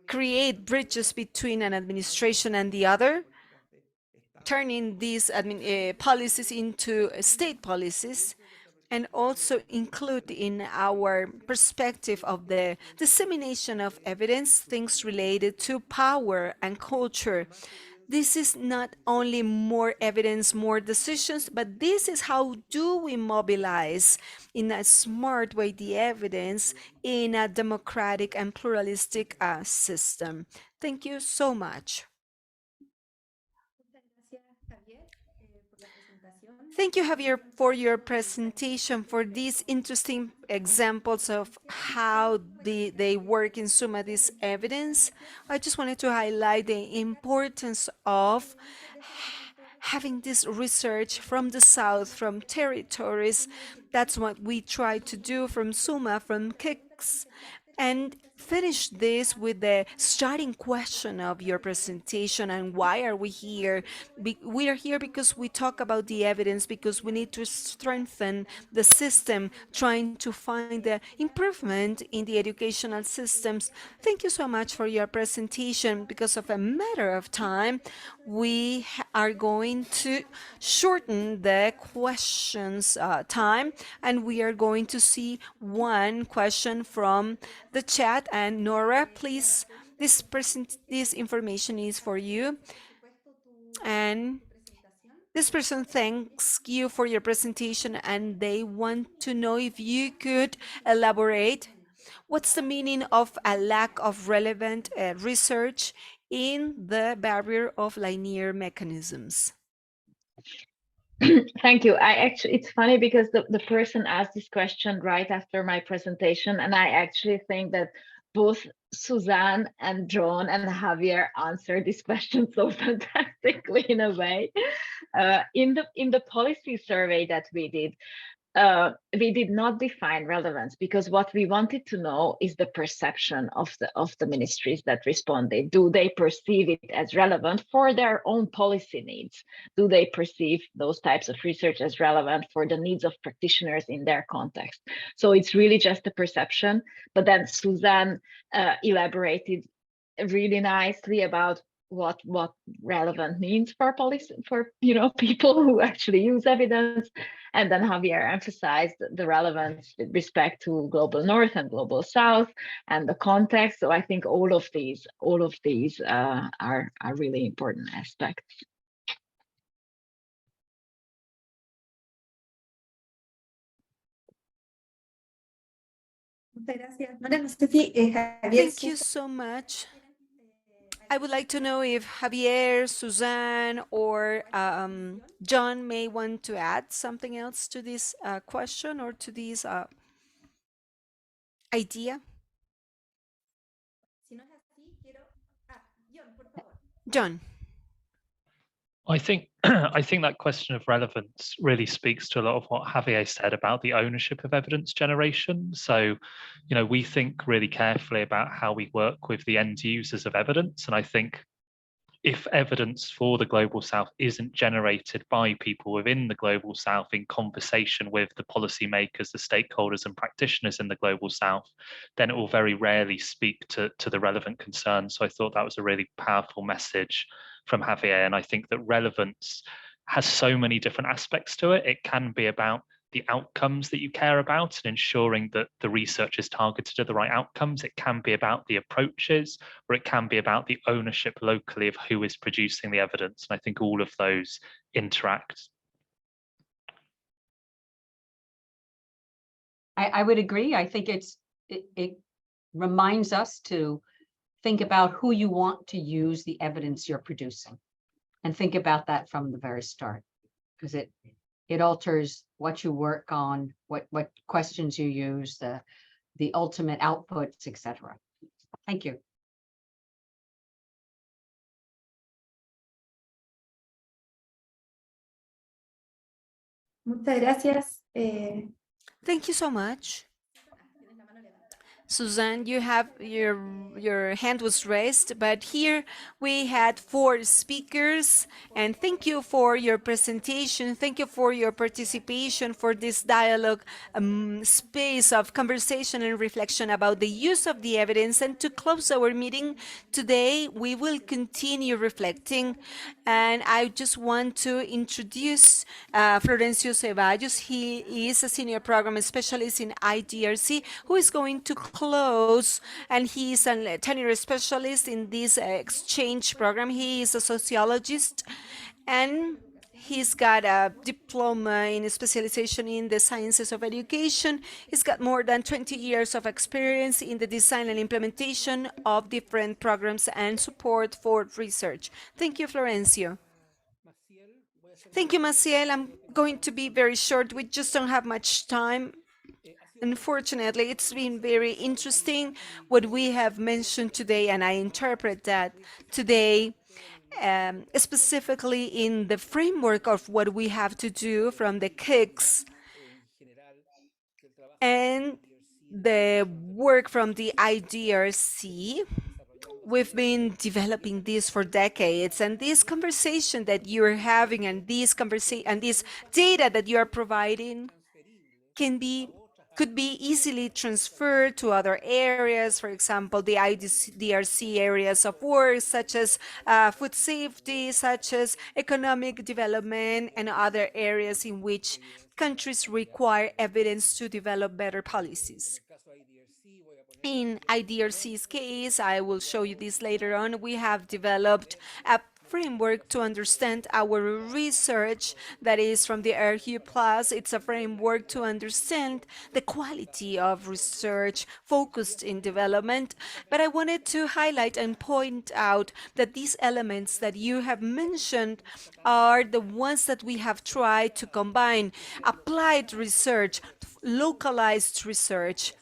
create bridges between an administration and the other, turning these policies into state policies, and also include in our perspective of the dissemination of evidence things related to power and culture. This is not only more evidence, more decisions, but this is how do we mobilize in a smart way the evidence in a democratic and pluralistic system. Thank you so much. Thank you, Javier, for your presentation, for these interesting examples of how they work in SUMMA, this evidence. I just wanted to highlight the importance of having this research from the south, from territories. That's what we try to do from SUMMA, from KIX, and finish this with the starting question of your presentation. And why are we here? We are here because we talk about the evidence, because we need to strengthen the system, trying to find the improvement in the educational systems. Thank you so much for your presentation. Because of a matter of time, we are going to shorten the questions time, and we are going to see one question from the chat. And Nora, please, this information is for you. And this person thanks you for your presentation, and they want to know if you could elaborate what's the meaning of a lack of relevant research in the barrier of linear mechanisms. Thank you. It's funny because the person asked this question right after my presentation, and I actually think that both Suzanne and John and Javier answered this question so fantastically in a way. In the policy survey that we did not define relevance, because what we wanted to know is the perception of the ministries that responded. Do they perceive it as relevant for their own policy needs? Do they perceive those types of research as relevant for the needs of practitioners in their context? So it's really just a perception. But then Suzanne elaborated really nicely about what relevant means for policy, for people who actually use evidence. And then Javier emphasized the relevance with respect to global north and global south and the context. So I think all of these are really important aspects. Thank you so much. I would like to know if Javier, Suzanne, or John may want to add something else to this question or to this idea. John. I think that question of relevance really speaks to a lot of what Javier said about the ownership of evidence generation. So, we think really carefully about how we work with the end users of evidence. And I think if evidence for the Global South isn't generated by people within the Global South in conversation with the policymakers, the stakeholders and practitioners in the Global South, then it will very rarely speak to the relevant concerns. So I thought that was a really powerful message from Javier. And I think that relevance has so many different aspects to it. It can be about the outcomes that you care about and ensuring that the research is targeted at the right outcomes. It can be about the approaches, or it can be about the ownership locally of who is producing the evidence. And I think all of those interact. I would agree. I think it reminds us to think about who you want to use the evidence you're producing, and think about that from the very start, because it alters what you work on, what questions you use, the ultimate outputs, etc. Thank you. Muchas gracias. Thank you so much. Suzanne, you have your hand was raised, but here we had 4 speakers, and thank you for your presentation. Thank you for your participation, for this dialogue space of conversation and reflection about the use of the evidence. And to close our meeting today, we will continue reflecting, and I just want to introduce Florencio Ceballos. He is a senior program specialist in IDRC who is going to close, and he is a tenure specialist in this exchange program. He is a sociologist, and he's got a diploma in specialization in the sciences of education. He's got more than 20 years of experience in the design and implementation of different programs and support for research. Thank you, Florencio. Thank you, Maciel. I'm going to be very short. We just don't have much time. Unfortunately, it's been very interesting what we have mentioned today, and I interpret that today. specifically in the framework of what we have to do from the KIX and the work from the IDRC. We've been developing this for decades, and this conversation that you're having and this data that you are providing could be easily transferred to other areas, for example, the IDRC areas of work, such as food safety, such as economic development, and other areas in which countries require evidence to develop better policies. In IDRC's case, I will show you this later on, we have developed a framework to understand our research that is from the RQ Plus. It's a framework to understand the quality of research focused in development. But I wanted to highlight and point out that these elements that you have mentioned are the ones that we have tried to combine: applied research, localized research.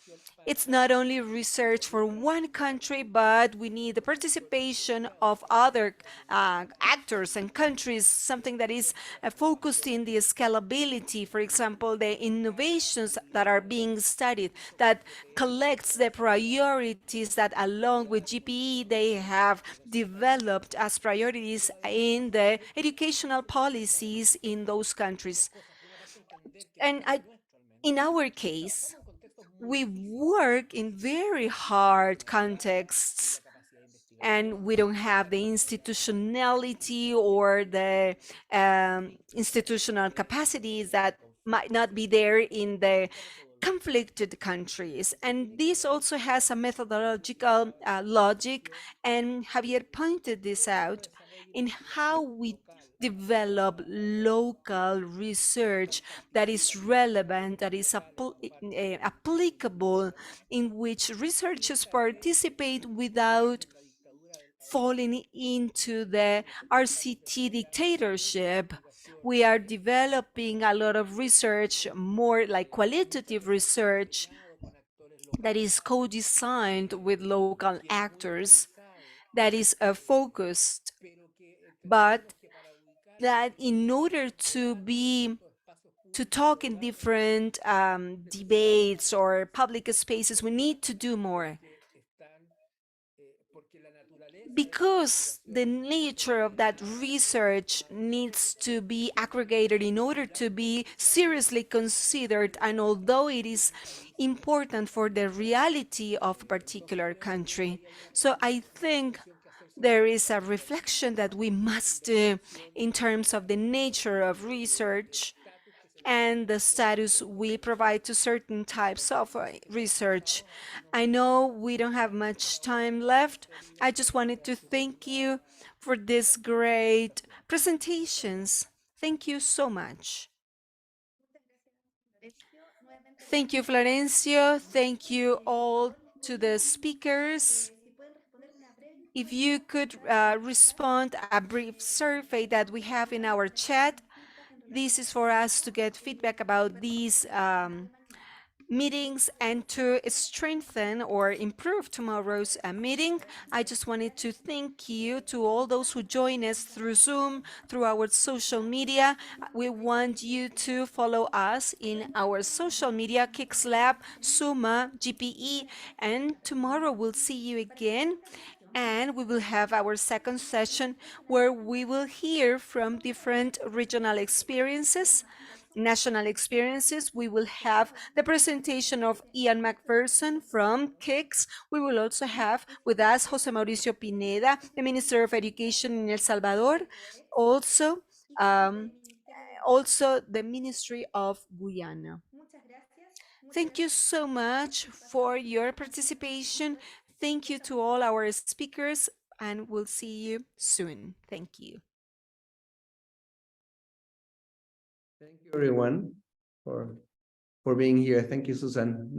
It's not only research for one country, but we need the participation of other actors and countries, something that is focused in the scalability, for example, the innovations that are being studied, that collects the priorities that along with GPE they have developed as priorities in the educational policies in those countries. And in our case, we work in very hard contexts, and we don't have the institutionality or the institutional capacities that might not be there in the conflicted countries. And this also has a methodological logic, and Javier pointed this out in how we develop local research that is relevant, that is applicable, in which researchers participate without falling into the RCT dictatorship. We are developing a lot of research, more like qualitative research, that is co-designed with local actors, that is focused, but that in order to talk in different debates or public spaces, we need to do more. Because the nature of that research needs to be aggregated in order to be seriously considered, and although it is important for the reality of a particular country. So I think there is a reflection that we must do in terms of the nature of research and the status we provide to certain types of research. I know we don't have much time left. I just wanted to thank you for these great presentations. Thank you so much. Thank you, Florencio. Thank you all to the speakers. If you could respond a brief survey that we have in our chat. This is for us to get feedback about these meetings and to strengthen or improve tomorrow's meeting. I just wanted to thank you to all those who join us through Zoom, through our social media. We want you to follow us in our social media, KIX LAC, SUMMA, GPE, and tomorrow we'll see you again. And we will have our second session where we will hear from different regional experiences, national experiences. We will have the presentation of Ian McPherson from KIX. We will also have with us Jose Mauricio Pineda, the Minister of Education in El Salvador, also the Ministry of Guyana. Thank you so much for your participation. Thank you to all our speakers, and we'll see you soon. Thank you. Thank you, everyone, for being here. Thank you, Suzanne.